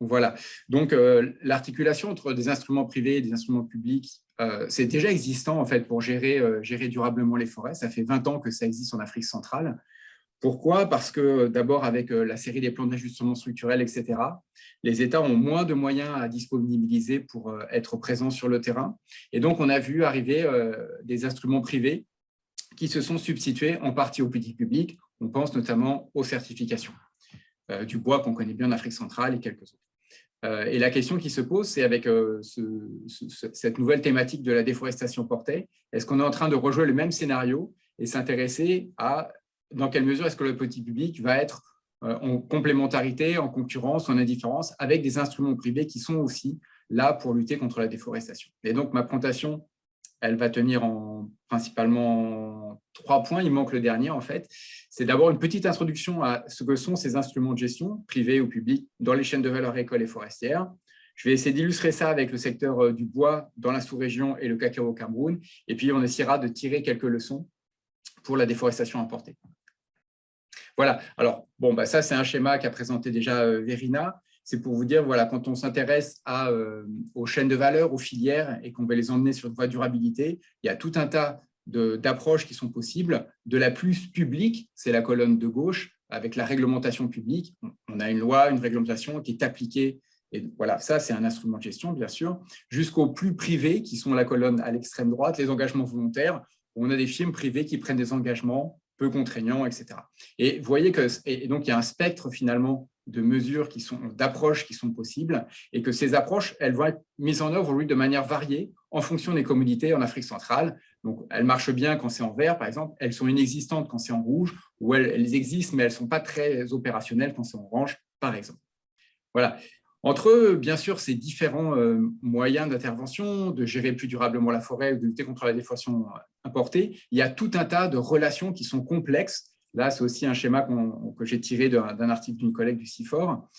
Voilà, donc l'articulation entre des instruments privés et des instruments publics, c'est déjà existant en fait pour gérer durablement les forêts. Ça fait 20 ans que ça existe en Afrique centrale. Pourquoi? Parce que d'abord, avec la série des plans d'ajustement structurel, etc., les États ont moins de moyens à disponibiliser pour être présents sur le terrain. Et donc, on a vu arriver des instruments privés qui se sont substitués en partie aux politiques publiques. On pense notamment aux certifications du bois qu'on connaît bien en Afrique centrale et quelques autres. Et la question qui se pose, c'est avec cette nouvelle thématique de la déforestation portée, est-ce qu'on est en train de rejouer le même scénario et s'intéresser à dans quelle mesure est-ce que le politique public va être en complémentarité, en concurrence, en indifférence avec des instruments privés qui sont aussi là pour lutter contre la déforestation. Et donc, ma présentation, elle va tenir principalement 3 points. Il manque le dernier, en fait. C'est d'abord une petite introduction à ce que sont ces instruments de gestion, privés ou publics, dans les chaînes de valeur agricoles et forestières. Je vais essayer d'illustrer ça avec le secteur du bois dans la sous-région et le cacao au Cameroun. Et puis, on essaiera de tirer quelques leçons pour la déforestation importée. Voilà, alors, bon, ça, c'est un schéma qu'a présenté déjà Verena. C'est pour vous dire, voilà, quand on s'intéresse aux chaînes de valeur, aux filières, et qu'on veut les emmener sur une voie de durabilité, il y a tout un tas d'approches qui sont possibles. De la plus publique, c'est la colonne de gauche, avec la réglementation publique. On a une loi, une réglementation qui est appliquée. Et voilà, ça, c'est un instrument de gestion, bien sûr. Jusqu'aux plus privés, qui sont la colonne à l'extrême droite, les engagements volontaires. On a des firmes privées qui prennent des engagements peu contraignants, etc. Et vous voyez que, et donc, il y a un spectre, finalement, de mesures d'approches qui sont possibles et que ces approches, elles vont être mises en œuvre de manière variée en fonction des commodités en Afrique centrale. Donc, elles marchent bien quand c'est en vert, par exemple. Elles sont inexistantes quand c'est en rouge ou elles existent, mais elles ne sont pas très opérationnelles quand c'est en orange, par exemple. Voilà. Entre, bien sûr, ces différents moyens d'intervention, de gérer plus durablement la forêt ou de lutter contre la déforestation importée, il y a tout un tas de relations qui sont complexes. Là, c'est aussi un schéma que j'ai tiré d'un article d'une collègue du CIFOR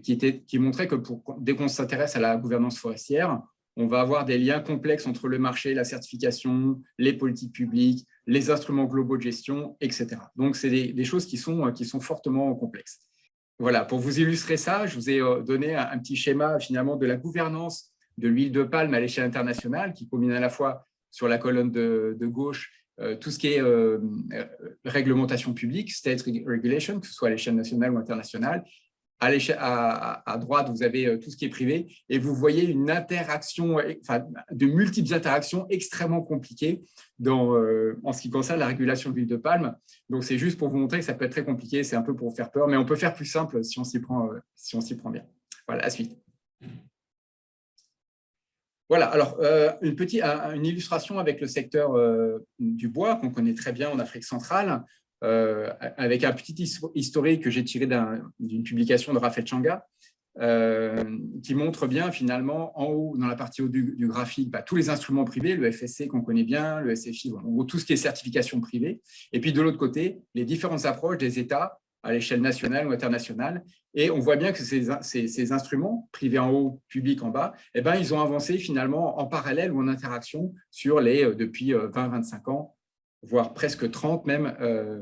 qui montrait que dès qu'on s'intéresse à la gouvernance forestière, on va avoir des liens complexes entre le marché, la certification, les politiques publiques, les instruments globaux de gestion, etc. Donc, c'est des choses qui sont fortement complexes. Voilà, pour vous illustrer ça, je vous ai donné un petit schéma finalement de la gouvernance de l'huile de palme à l'échelle internationale qui combine à la fois sur la colonne de gauche tout ce qui est réglementation publique, state regulation, que ce soit à l'échelle nationale ou internationale. À droite, vous avez tout ce qui est privé et vous voyez une interaction, de multiples interactions extrêmement compliquées en ce qui concerne la régulation de l'huile de palme. Donc, c'est juste pour vous montrer que ça peut être très compliqué, c'est un peu pour faire peur, mais on peut faire plus simple si on s'y prend bien. Voilà, la suite. Voilà, alors une illustration avec le secteur du bois qu'on connaît très bien en Afrique centrale. Avec un petit historique que j'ai tiré d'une publication de Raphaël Changa, qui montre bien finalement en haut, dans la partie haut du graphique, tous les instruments privés, le FSC qu'on connaît bien, le SFI, tout ce qui est certification privée, et puis de l'autre côté, les différentes approches des États à l'échelle nationale ou internationale. Et on voit bien que ces instruments, privés en haut, publics en bas, ils ont avancé finalement en parallèle ou en interaction depuis 20-25 ans, voire presque 30 même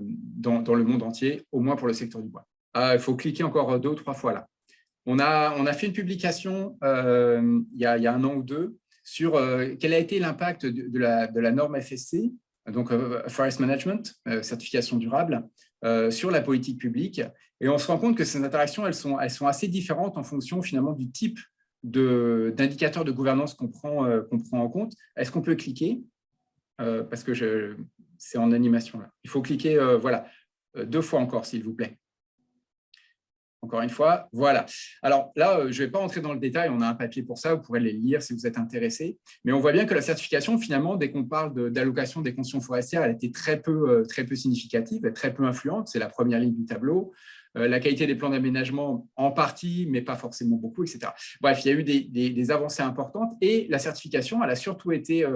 dans le monde entier, au moins pour le secteur du bois. Il faut cliquer encore 2 ou 3 fois là. On a fait une publication il y a 1 an ou 2 sur quel a été l'impact de la norme FSC, donc Forest Management, certification durable, sur la politique publique. Et on se rend compte que ces interactions, elles sont assez différentes en fonction finalement du type d'indicateurs de gouvernance qu'on prend en compte. Est-ce qu'on peut cliquer parce que c'est en animation là. Il faut cliquer, voilà, 2 fois encore, s'il vous plaît. Encore une fois, voilà. Alors là, je ne vais pas entrer dans le détail, on a un papier pour ça, vous pourrez les lire si vous êtes intéressé. Mais on voit bien que la certification, finalement, dès qu'on parle d'allocation des concessions forestières, elle était très peu significative, très peu influente. C'est la première ligne du tableau. La qualité des plans d'aménagement, en partie, mais pas forcément beaucoup, etc. Bref, il y a eu des avancées importantes et la certification, elle a surtout été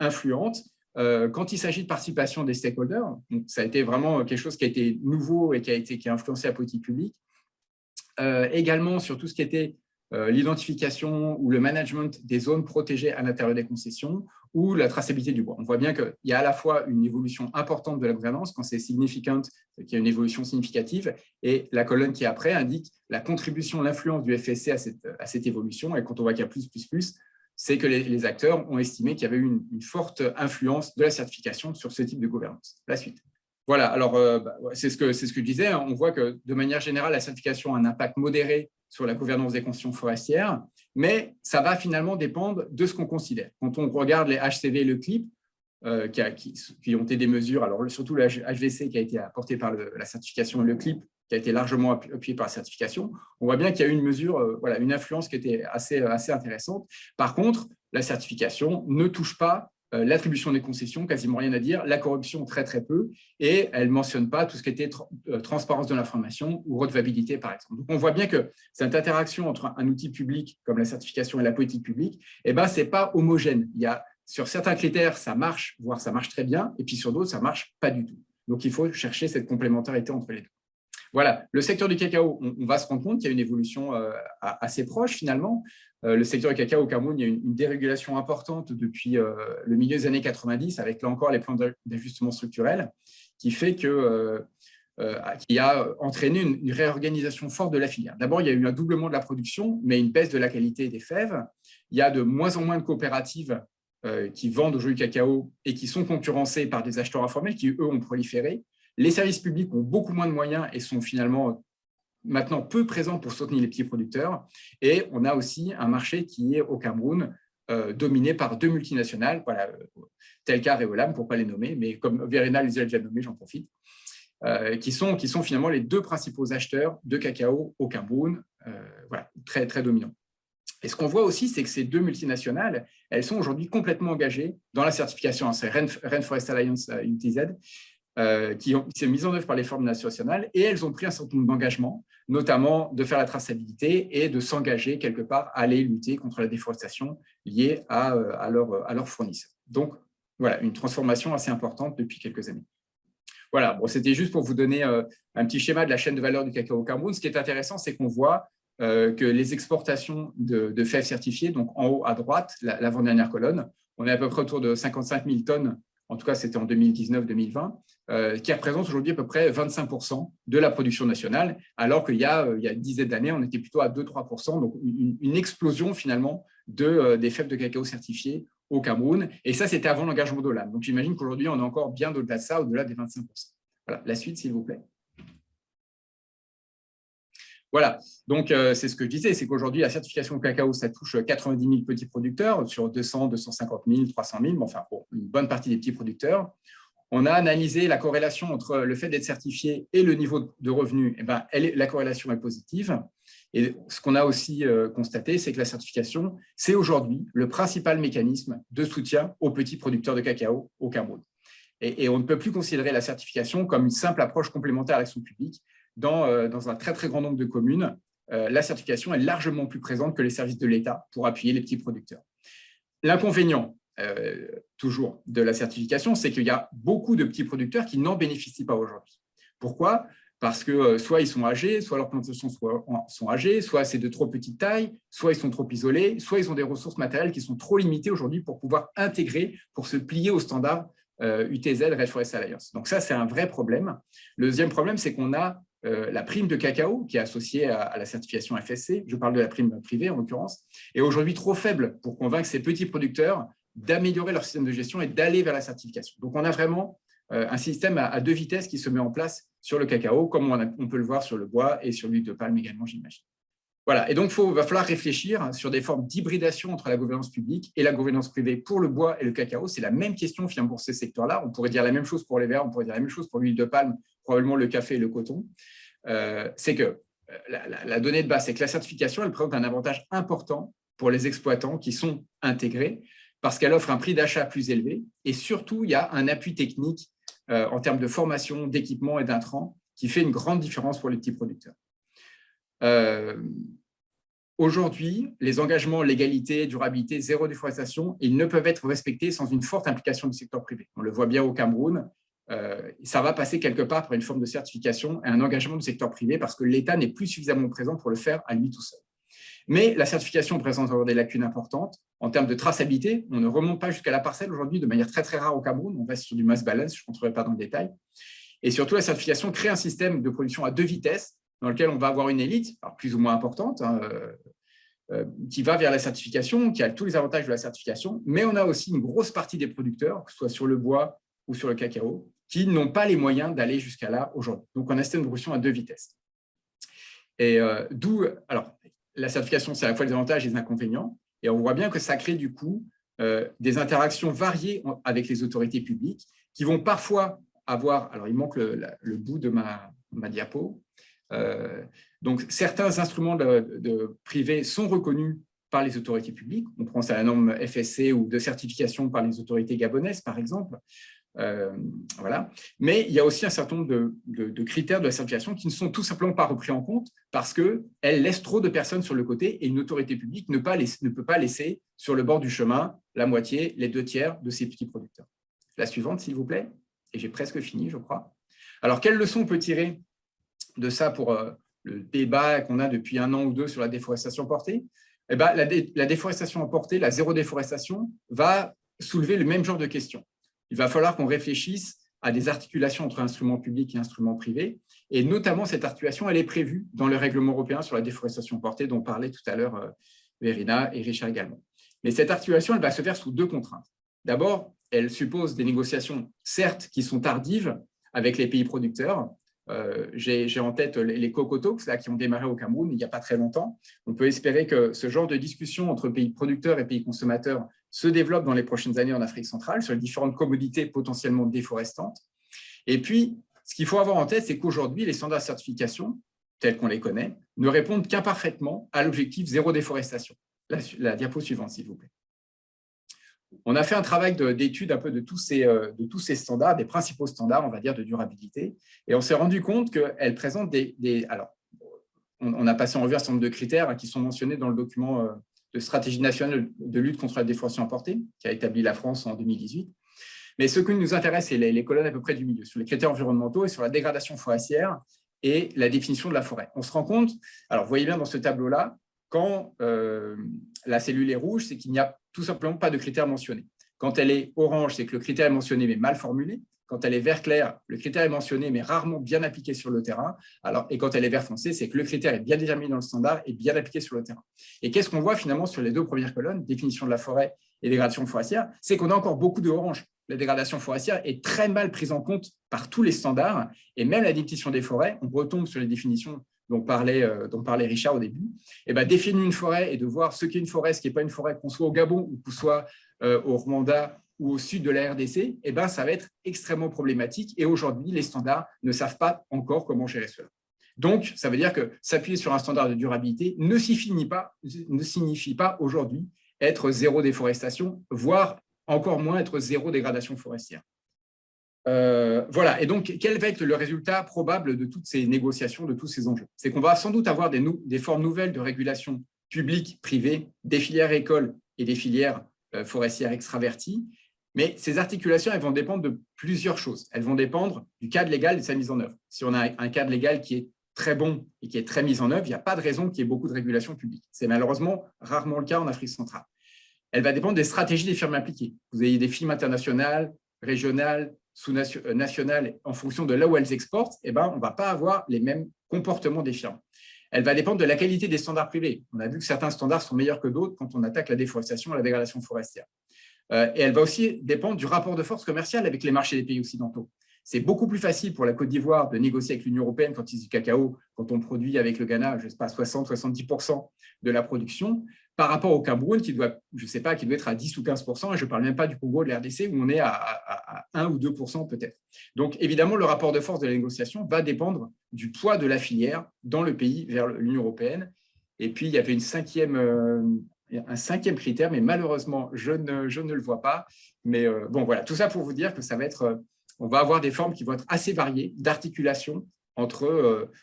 influente. Quand il s'agit de participation des stakeholders, donc ça a été vraiment quelque chose qui a été nouveau et qui a influencé la politique publique. Également sur tout ce qui était l'identification ou le management des zones protégées à l'intérieur des concessions ou la traçabilité du bois. On voit bien qu'il y a à la fois une évolution importante de la gouvernance, quand c'est significant, qu'il y a une évolution significative, et la colonne qui est après indique la contribution, l'influence du FSC à cette évolution, et quand on voit qu'il y a plus, c'est que les acteurs ont estimé qu'il y avait une forte influence de la certification sur ce type de gouvernance. La suite. Voilà, alors c'est ce que je disais, on voit que de manière générale, la certification a un impact modéré sur la gouvernance des concessions forestières, mais ça va finalement dépendre de ce qu'on considère. Quand on regarde les HCV et le CLIP, qui ont été des mesures, alors surtout le HVC qui a été apporté par la certification et le CLIP qui a été largement appuyé par la certification, on voit bien qu'il y a eu une mesure, une influence qui était assez intéressante. Par contre, la certification ne touche pas l'attribution des concessions, quasiment rien à dire, la corruption très peu, et elle ne mentionne pas tout ce qui était transparence de l'information ou redevabilité par exemple. Donc on voit bien que cette interaction entre un outil public comme la certification et la politique publique, ce n'est pas homogène. Sur certains critères, ça marche, voire ça marche très bien, et puis sur d'autres, ça ne marche pas du tout. Donc il faut chercher cette complémentarité entre les deux. Voilà, le secteur du cacao, on va se rendre compte qu'il y a une évolution assez proche finalement. Le secteur du cacao au Cameroun, il y a une dérégulation importante depuis le milieu des années 90, avec là encore les plans d'ajustement structurel, qui fait qui a entraîné une réorganisation forte de la filière. D'abord, il y a eu un doublement de la production, mais une baisse de la qualité des fèves. Il y a de moins en moins de coopératives qui vendent aujourd'hui du cacao et qui sont concurrencées par des acheteurs informels qui, eux, ont proliféré. Les services publics ont beaucoup moins de moyens et sont finalement maintenant peu présents pour soutenir les petits producteurs. Et on a aussi un marché qui est au Cameroun dominé par deux multinationales, voilà, Telcar et Olam, pour ne pas les nommer, mais comme Verena les a déjà nommés, j'en profite, qui sont finalement les deux principaux acheteurs de cacao au Cameroun, voilà, très dominants. Et ce qu'on voit aussi, c'est que ces deux multinationales, elles sont aujourd'hui complètement engagées dans la certification. C'est Rainforest Alliance UTZ, qui s'est mise en œuvre par les formes nationales, et elles ont pris un certain nombre d'engagements, notamment de faire la traçabilité et de s'engager quelque part à aller lutter contre la déforestation liée à leurs fournisseurs. Donc, voilà, une transformation assez importante depuis quelques années. Voilà, bon, c'était juste pour vous donner un petit schéma de la chaîne de valeur du cacao au Cameroun. Ce qui est intéressant, c'est qu'on voit que les exportations de fèves certifiées, donc en haut à droite, l'avant-dernière colonne, on est à peu près autour de 55 000 tonnes, en tout cas c'était en 2019-2020, qui représente aujourd'hui à peu près 25% de la production nationale, alors qu'il y a une dizaine d'années, on était plutôt à 2-3%, donc une explosion finalement des fèves de cacao certifiées au Cameroun, et ça c'était avant l'engagement d'Olam. Donc j'imagine qu'aujourd'hui on est encore bien au-delà de ça, au-delà des 25%. Voilà, la suite s'il vous plaît. Voilà, donc c'est ce que je disais, c'est qu'aujourd'hui, la certification au cacao, ça touche 90 000 petits producteurs sur 200, 250 000, 300 000, mais enfin, pour une bonne partie des petits producteurs. On a analysé la corrélation entre le fait d'être certifié et le niveau de revenu. La corrélation est positive. Et ce qu'on a aussi constaté, c'est que la certification, c'est aujourd'hui le principal mécanisme de soutien aux petits producteurs de cacao au Cameroun. Et on ne peut plus considérer la certification comme une simple approche complémentaire à l'action publique. Dans un très grand nombre de communes, la certification est largement plus présente que les services de l'État pour appuyer les petits producteurs. L'inconvénient, toujours, de la certification, c'est qu'il y a beaucoup de petits producteurs qui n'en bénéficient pas aujourd'hui. Pourquoi ? Parce que soit ils sont âgés, soit leurs plantations sont âgées, soit c'est de trop petite taille, soit ils sont trop isolés, soit ils ont des ressources matérielles qui sont trop limitées aujourd'hui pour pouvoir intégrer, pour se plier aux standards UTZ, Rainforest Alliance. Donc ça, c'est un vrai problème. Le deuxième problème, c'est qu'on a la prime de cacao qui est associée à la certification FSC, je parle de la prime privée en l'occurrence, est aujourd'hui trop faible pour convaincre ces petits producteurs d'améliorer leur système de gestion et d'aller vers la certification. Donc on a vraiment un système à deux vitesses qui se met en place sur le cacao, comme on peut le voir sur le bois et sur l'huile de palme également, j'imagine. Voilà, et donc il va falloir réfléchir sur des formes d'hybridation entre la gouvernance publique et la gouvernance privée pour le bois et le cacao. C'est la même question finalement pour ces secteurs-là. On pourrait dire la même chose pour les verres, on pourrait dire la même chose pour l'huile de palme, probablement le café et le coton. C'est que la donnée de base, c'est que la certification, elle présente un avantage important pour les exploitants qui sont intégrés parce qu'elle offre un prix d'achat plus élevé et surtout, il y a un appui technique en termes de formation, d'équipement et d'intrants qui fait une grande différence pour les petits producteurs. Aujourd'hui, les engagements légalité, durabilité, zéro déforestation, ils ne peuvent être respectés sans une forte implication du secteur privé. On le voit bien au Cameroun, ça va passer quelque part par une forme de certification et un engagement du secteur privé parce que l'État n'est plus suffisamment présent pour le faire à lui tout seul. Mais la certification présente encore des lacunes importantes. En termes de traçabilité, on ne remonte pas jusqu'à la parcelle aujourd'hui de manière très, très rare au Cameroun. On reste sur du mass balance, je ne rentrerai pas dans le détail. Et surtout, la certification crée un système de production à 2 vitesses dans lequel on va avoir une élite, alors plus ou moins importante, qui va vers la certification, qui a tous les avantages de la certification, mais on a aussi une grosse partie des producteurs, que ce soit sur le bois ou sur le cacao, qui n'ont pas les moyens d'aller jusqu'à là aujourd'hui. Donc, on a un système de production à 2 vitesses. Et alors, la certification, c'est à la fois les avantages et les inconvénients, et on voit bien que ça crée du coup des interactions variées avec les autorités publiques qui vont parfois avoir, alors il manque le bout de ma diapo, donc certains instruments privés sont reconnus par les autorités publiques, on pense à la norme FSC ou de certification par les autorités gabonaises par exemple, voilà. Mais il y a aussi un certain nombre de critères de la certification qui ne sont tout simplement pas repris en compte parce qu'elle laisse trop de personnes sur le côté et une autorité publique ne peut pas laisser sur le bord du chemin la moitié, les 2/3 de ces petits producteurs. La suivante, s'il vous plaît. Et j'ai presque fini, je crois. Alors, quelles leçons on peut tirer de ça pour le débat qu'on a depuis 1 an ou 2 sur la déforestation portée? Eh ben, la déforestation portée, la zéro déforestation, va soulever le même genre de questions. Il va falloir qu'on réfléchisse à des articulations entre instruments publics et instruments privés. Et notamment, cette articulation, elle est prévue dans le règlement européen sur la déforestation portée dont parlait tout à l'heure Verina et Richard également. Mais cette articulation, elle va se faire sous 2 contraintes. D'abord, elle suppose des négociations, certes, qui sont tardives avec les pays producteurs. J'ai en tête les Cocoa Talks là, qui ont démarré au Cameroun il n'y a pas très longtemps. On peut espérer que ce genre de discussion entre pays producteurs et pays consommateurs se développe dans les prochaines années en Afrique centrale sur les différentes commodités potentiellement déforestantes. Et puis, ce qu'il faut avoir en tête, c'est qu'aujourd'hui, les standards de certification, tels qu'on les connaît, ne répondent qu'imparfaitement à l'objectif zéro déforestation. La diapo suivante, s'il vous plaît. On a fait un travail d'étude un peu de tous ces standards, des principaux standards, on va dire, de durabilité, et on s'est rendu compte qu'elles présentent alors, on a passé en revue un certain nombre de critères qui sont mentionnés dans le document de stratégie nationale de lutte contre la déforestation importée, qui a établi la France en 2018. Mais ce qui nous intéresse, c'est les colonnes à peu près du milieu, sur les critères environnementaux et sur la dégradation forestière et la définition de la forêt. On se rend compte, alors vous voyez bien dans ce tableau-là, quand la cellule est rouge, c'est qu'il n'y a tout simplement pas de critères mentionnés. Quand elle est orange, c'est que le critère est mentionné mais mal formulé. Quand elle est vert clair, le critère est mentionné mais rarement bien appliqué sur le terrain. Et quand elle est vert foncé, c'est que le critère est bien déterminé dans le standard et bien appliqué sur le terrain. Et qu'est-ce qu'on voit finalement sur les 2 premières colonnes, définition de la forêt et dégradation forestière? C'est qu'on a encore beaucoup de orange. La dégradation forestière est très mal prise en compte par tous les standards et même la définition des forêts, on retombe sur les définitions dont parlait Richard au début, et définir une forêt et de voir ce qu'est une forêt, ce qui n'est pas une forêt, qu'on soit au Gabon ou qu'on soit au Rwanda ou au sud de la RDC, ça va être extrêmement problématique. Et aujourd'hui, les standards ne savent pas encore comment gérer cela. Donc, ça veut dire que s'appuyer sur un standard de durabilité ne signifie pas aujourd'hui être zéro déforestation, voire encore moins être zéro dégradation forestière. Voilà, et donc quel va être le résultat probable de toutes ces négociations, de tous ces enjeux? C'est qu'on va sans doute avoir des formes nouvelles de régulation publique, privée, des filières écoles et des filières forestières extraverties, mais ces articulations, elles vont dépendre de plusieurs choses. Elles vont dépendre du cadre légal et de sa mise en œuvre. Si on a un cadre légal qui est très bon et qui est très mis en œuvre, il n'y a pas de raison qu'il y ait beaucoup de régulation publique. C'est malheureusement rarement le cas en Afrique centrale. Elle va dépendre des stratégies des firmes impliquées. Vous avez des firmes internationales, régionales, sous-nationales, en fonction de là où elles exportent, on ne va pas avoir les mêmes comportements des firmes. Elle va dépendre de la qualité des standards privés. On a vu que certains standards sont meilleurs que d'autres quand on attaque la déforestation et la dégradation forestière. Et elle va aussi dépendre du rapport de force commercial avec les marchés des pays occidentaux. C'est beaucoup plus facile pour la Côte d'Ivoire de négocier avec l'Union européenne quand il y a du cacao, quand on produit avec le Ghana, je ne sais pas, 60-70% de la production, par rapport au Cameroun qui doit, qui doit être à 10 ou 15%, et je ne parle même pas du Congo, de l'RDC, où on est à 1 ou 2% peut-être. Donc évidemment, le rapport de force de la négociation va dépendre du poids de la filière dans le pays vers l'Union européenne. Et puis, il y avait un cinquième critère, mais malheureusement, je ne le vois pas. Mais bon, voilà, tout ça pour vous dire que ça va être, on va avoir des formes qui vont être assez variées d'articulation entre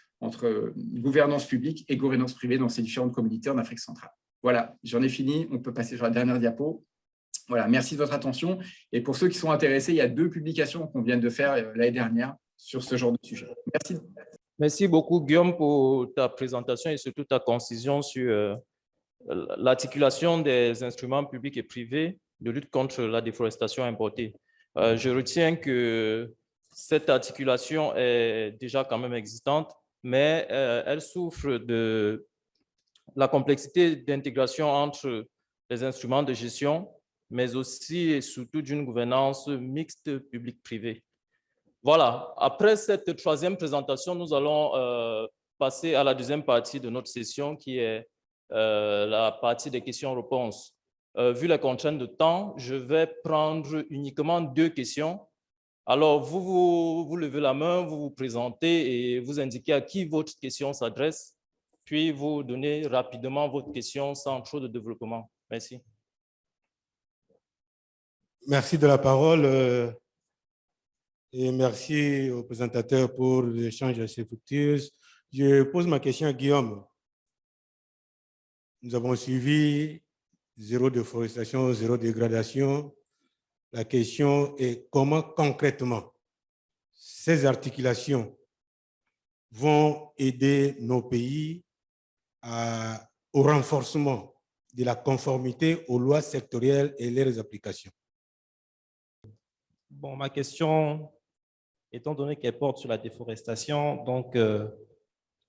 gouvernance publique et gouvernance privée dans ces différentes communautés en Afrique centrale. Voilà, j'en ai fini. On peut passer sur la dernière diapo. Voilà, merci de votre attention. Et pour ceux qui sont intéressés, il y a 2 publications qu'on vient de faire l'année dernière sur ce genre de sujet. Merci. Merci beaucoup, Guillaume, pour ta présentation et surtout ta concision sur l'articulation des instruments publics et privés de lutte contre la déforestation importée. Je retiens que cette articulation est déjà quand même existante, mais elle souffre de la complexité d'intégration entre les instruments de gestion, mais aussi et surtout d'une gouvernance mixte publique-privée. Voilà, après cette troisième présentation, nous allons passer à la deuxième partie de notre session qui est la partie des questions-réponses. Vu les contraintes de temps, je vais prendre uniquement 2 questions. Alors, vous levez la main, vous vous présentez et vous indiquez à qui votre question s'adresse, puis vous donnez rapidement votre question sans trop de développement. Merci. Merci de la parole et merci aux présentateurs pour l'échange assez fructueux. Je pose ma question à Guillaume. Nous avons suivi zéro déforestation, zéro dégradation. La question est comment concrètement ces articulations vont aider nos pays au renforcement de la conformité aux lois sectorielles et leurs applications. Bon, ma question, étant donné qu'elle porte sur la déforestation, donc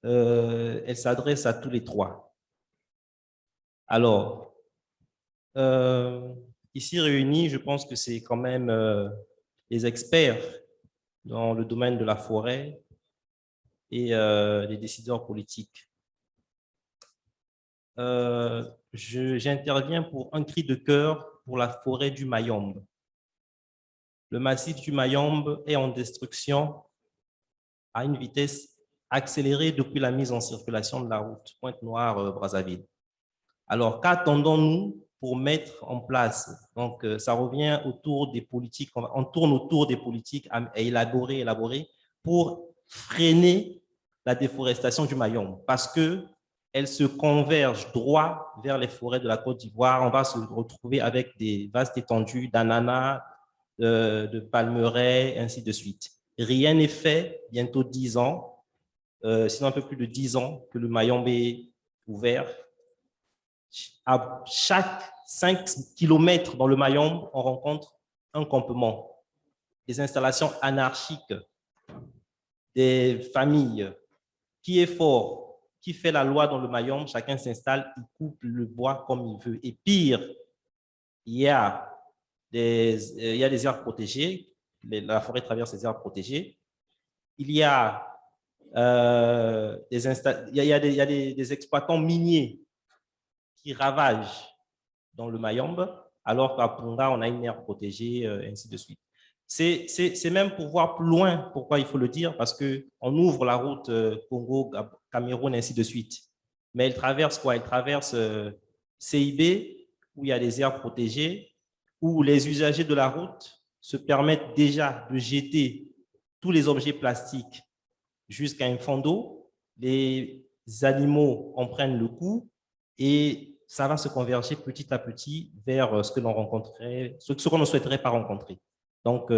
elle s'adresse à tous les 3. Alors, ici réunis, je pense que c'est quand même les experts dans le domaine de la forêt et les décideurs politiques. J'interviens pour un cri de cœur pour la forêt du Mayombe. Le massif du Mayombe est en destruction à une vitesse accélérée depuis la mise en circulation de la route Pointe-Noire-Brazzaville. Alors, qu'attendons-nous pour mettre en place? Donc, ça revient autour des politiques, on tourne autour des politiques à élaborer pour freiner la déforestation du Mayombe parce qu'elle se converge droit vers les forêts de la Côte d'Ivoire. On va se retrouver avec des vastes étendues d'ananas, de palmeraies, ainsi de suite. Rien n'est fait, bientôt 10 ans, sinon un peu plus de 10 ans que le Mayombe est ouvert. À chaque 5 km dans le Mayombe, on rencontre un campement, des installations anarchiques, des familles. Qui est fort, qui fait la loi dans le Mayombe, chacun s'installe, il coupe le bois comme il veut. Et pire, il y a des aires protégées, la forêt traverse les aires protégées. Il y a des exploitants miniers qui ravagent dans le Mayombe, alors qu'à Punga, on a une aire protégée, ainsi de suite. C'est même pour voir plus loin, pourquoi il faut le dire, parce qu'on ouvre la route Congo, Cameroun, ainsi de suite. Mais elle traverse quoi? Elle traverse CIB, où il y a des aires protégées, où les usagers de la route se permettent déjà de jeter tous les objets plastiques jusqu'à un fond d'eau. Les animaux en prennent le coup et ça va se converger petit à petit vers ce que l'on rencontrerait, ce qu'on ne souhaiterait pas rencontrer. Donc,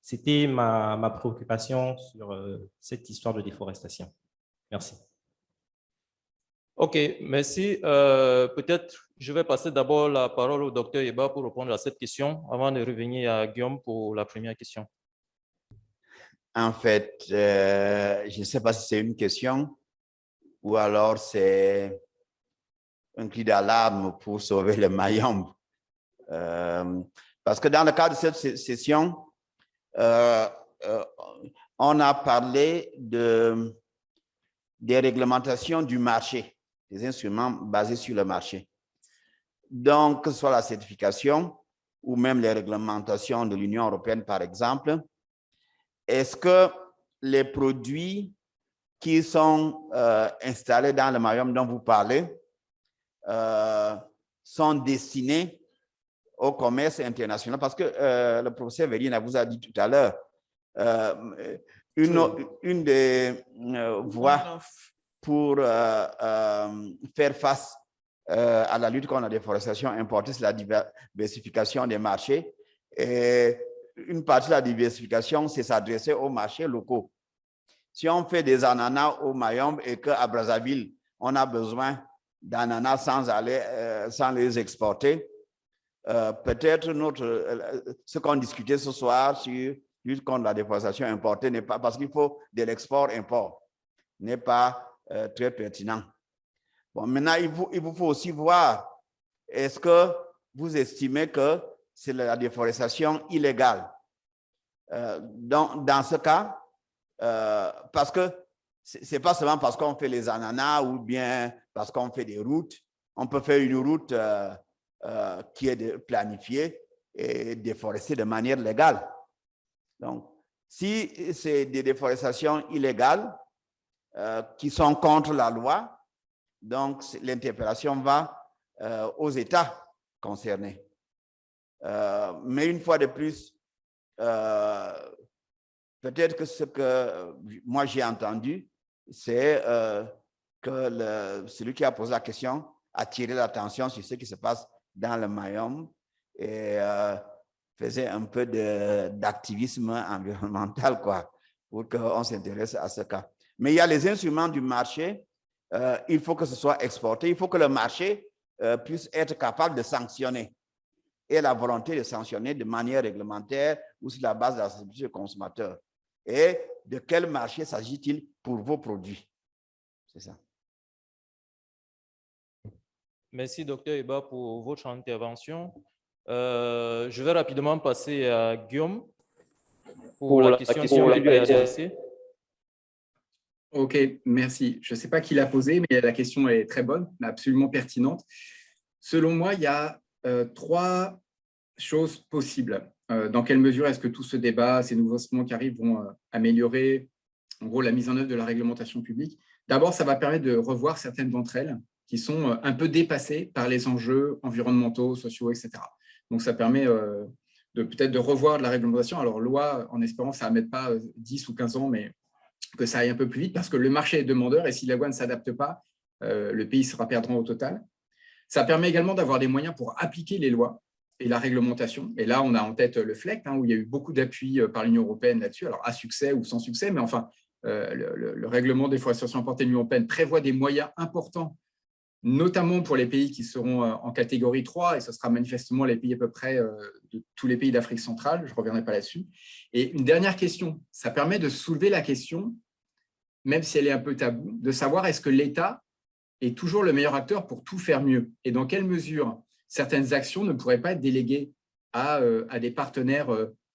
c'était ma préoccupation sur cette histoire de déforestation. Merci. OK, merci. Peut-être je vais passer d'abord la parole au docteur Eba pour répondre à cette question avant de revenir à Guillaume pour la première question. En fait, je ne sais pas si c'est une question ou alors c'est un cri d'alarme pour sauver le Mayombe. Parce que dans le cadre de cette session, on a parlé des réglementations du marché, des instruments basés sur le marché. Donc, que ce soit la certification ou même les réglementations de l'Union européenne, par exemple, est-ce que les produits qui sont installés dans le Mayombe dont vous parlez sont destinés au commerce international? Parce que le professeur Verina vous a dit tout à l'heure, une des voies pour faire face à la lutte contre la déforestation importée, c'est la diversification des marchés. Et une partie de la diversification, c'est s'adresser aux marchés locaux. Si on fait des ananas au Mayombe et qu'à Brazzaville, on a besoin d'ananas sans les exporter. Peut-être ce qu'on discutait ce soir sur lutte contre la déforestation importée n'est pas, parce qu'il faut de l'export-import, n'est pas très pertinent. Bon, maintenant, il vous faut aussi voir, est-ce que vous estimez que c'est la déforestation illégale? Dans ce cas, parce que ce n'est pas seulement parce qu'on fait les ananas ou bien parce qu'on fait des routes. On peut faire une route qui est planifiée et déforestée de manière légale. Donc, si c'est des déforestations illégales qui sont contre la loi, donc l'interpellation va aux États concernés. Mais une fois de plus, peut-être que ce que moi j'ai entendu, c'est que celui qui a posé la question a attiré l'attention sur ce qui se passe dans le Mayombe et faisait un peu d'activisme environnemental, quoi, pour qu'on s'intéresse à ce cas. Mais il y a les instruments du marché, il faut que ce soit exporté, il faut que le marché puisse être capable de sanctionner. Et la volonté de sanctionner de manière réglementaire ou sur la base de la sensibilité du consommateur. Et de quel marché s'agit-il pour vos produits? C'est ça. Merci, Dr. Eba, pour votre intervention. Je vais rapidement passer à Guillaume pour la question qui lui a été adressée. OK, merci. Je ne sais pas qui l'a posée, mais la question est très bonne, absolument pertinente. Selon moi, il y a 3 choses possibles. Dans quelle mesure est-ce que tout ce débat, ces nouveaux instruments qui arrivent vont améliorer, en gros, la mise en œuvre de la réglementation publique? D'abord, ça va permettre de revoir certaines d'entre elles qui sont un peu dépassées par les enjeux environnementaux, sociaux, etc. Donc, ça permet peut-être de revoir de la réglementation. Alors, loi, en espérant que ça ne mette pas 10 ou 15 ans, mais que ça aille un peu plus vite, parce que le marché est demandeur et si la loi ne s'adapte pas, le pays sera perdant au total. Ça permet également d'avoir des moyens pour appliquer les lois et la réglementation. Et là, on a en tête le FLEGT, où il y a eu beaucoup d'appui par l'Union européenne là-dessus, alors à succès ou sans succès, mais enfin, le règlement des déforestation importée de l'Union européenne prévoit des moyens importants, notamment pour les pays qui seront en catégorie 3, et ce sera manifestement les pays à peu près de tous les pays d'Afrique centrale, je ne reviendrai pas là-dessus. Et une dernière question, ça permet de soulever la question, même si elle est un peu taboue, de savoir est-ce que l'État est toujours le meilleur acteur pour tout faire mieux, et dans quelle mesure certaines actions ne pourraient pas être déléguées à des partenaires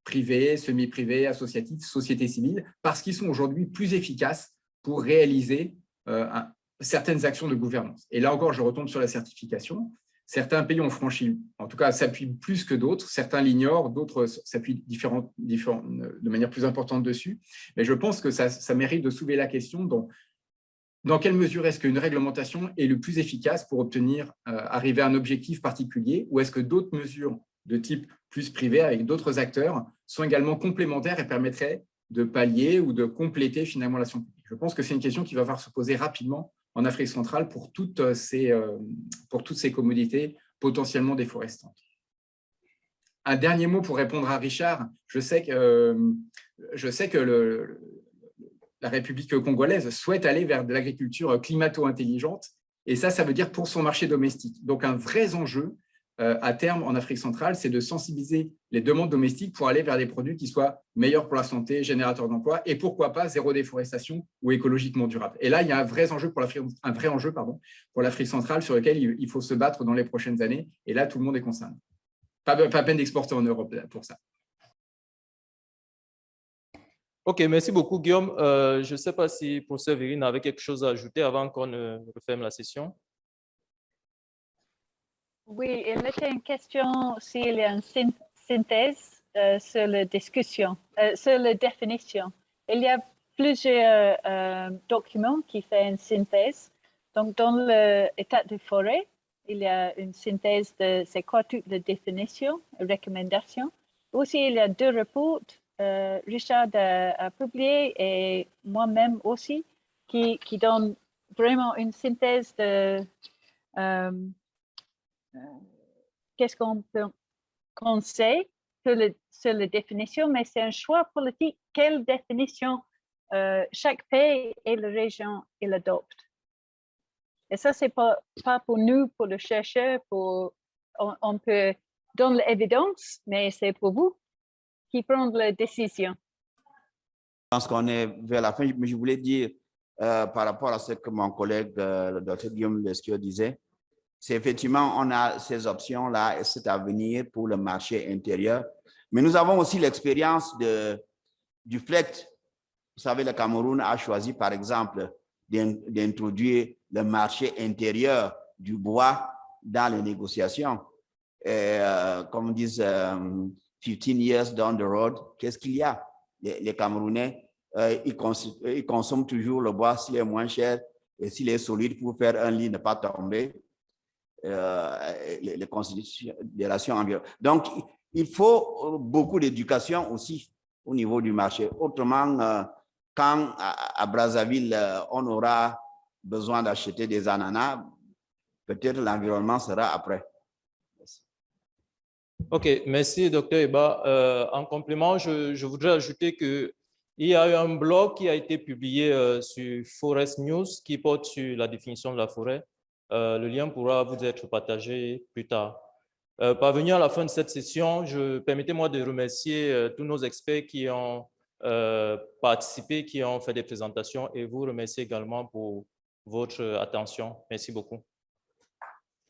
privés, semi-privés, associatifs, sociétés civiles, parce qu'ils sont aujourd'hui plus efficaces pour réaliser certaines actions de gouvernance. Et là encore, je retombe sur la certification. Certains pays ont franchi, en tout cas, s'appuient plus que d'autres. Certains l'ignorent, d'autres s'appuient de manière plus importante dessus. Mais je pense que ça mérite de soulever la question dans quelle mesure est-ce qu'une réglementation est le plus efficace pour arriver à un objectif particulier, ou est-ce que d'autres mesures de type plus privé avec d'autres acteurs sont également complémentaires et permettraient de pallier ou de compléter finalement l'action publique? Je pense que c'est une question qui va falloir se poser rapidement en Afrique centrale pour toutes ces commodités potentiellement déforestantes. Un dernier mot pour répondre à Richard. Je sais que la République congolaise souhaite aller vers de l'agriculture climato-intelligente, et ça veut dire pour son marché domestique. Donc, un vrai enjeu à terme en Afrique centrale, c'est de sensibiliser les demandes domestiques pour aller vers des produits qui soient meilleurs pour la santé, générateurs d'emplois, et pourquoi pas zéro déforestation ou écologiquement durable. Et là, il y a un vrai enjeu pour l'Afrique centrale sur lequel il faut se battre dans les prochaines années, et là, tout le monde est concerné. Pas peine d'exporter en Europe pour ça. OK, merci beaucoup, Guillaume. Je ne sais pas si le professeur Verine avait quelque chose à ajouter avant qu'on ne referme la session. Oui, il était une question s'il y a une synthèse sur la discussion, sur la définition. Il y a plusieurs documents qui font une synthèse. Donc, dans l'état de forêt, il y a une synthèse de c'est quoi toutes les définitions et recommandations. Aussi, il y a 2 rapports. Richard a publié et moi-même aussi, qui donnent vraiment une synthèse de qu'est-ce qu'on sait sur la définition, mais c'est un choix politique. Quelle définition chaque pays et la région il adopte. Et ça, c'est pas pour nous, pour le chercheur, on peut donner l'évidence, mais c'est pour vous qui prenez la décision. Je pense qu'on est vers la fin, mais je voulais dire par rapport à ce que mon collègue, le Dr Guillaume Lescure disait, c'est effectivement, on a ces options-là et cet avenir pour le marché intérieur. Mais nous avons aussi l'expérience du FLECT. Vous savez, le Cameroun a choisi, par exemple, d'introduire le marché intérieur du bois dans les négociations. Et, comme disent 15 years down the road, qu'est-ce qu'il y a? Les Camerounais, ils consomment toujours le bois s'il est moins cher et s'il est solide pour faire un lit ne pas tomber. Les considérations environnementales. Donc, il faut beaucoup d'éducation aussi au niveau du marché. Autrement, quand à Brazzaville, on aura besoin d'acheter des ananas, peut-être l'environnement sera après. OK, merci, Dr Eba. En complément, je voudrais ajouter qu'il y a eu un blog qui a été publié sur Forest News qui porte sur la définition de la forêt. Le lien pourra vous être partagé plus tard. Parvenu à la fin de cette session, permettez-moi de remercier tous nos experts qui ont participé, qui ont fait des présentations et vous remercier également pour votre attention. Merci beaucoup.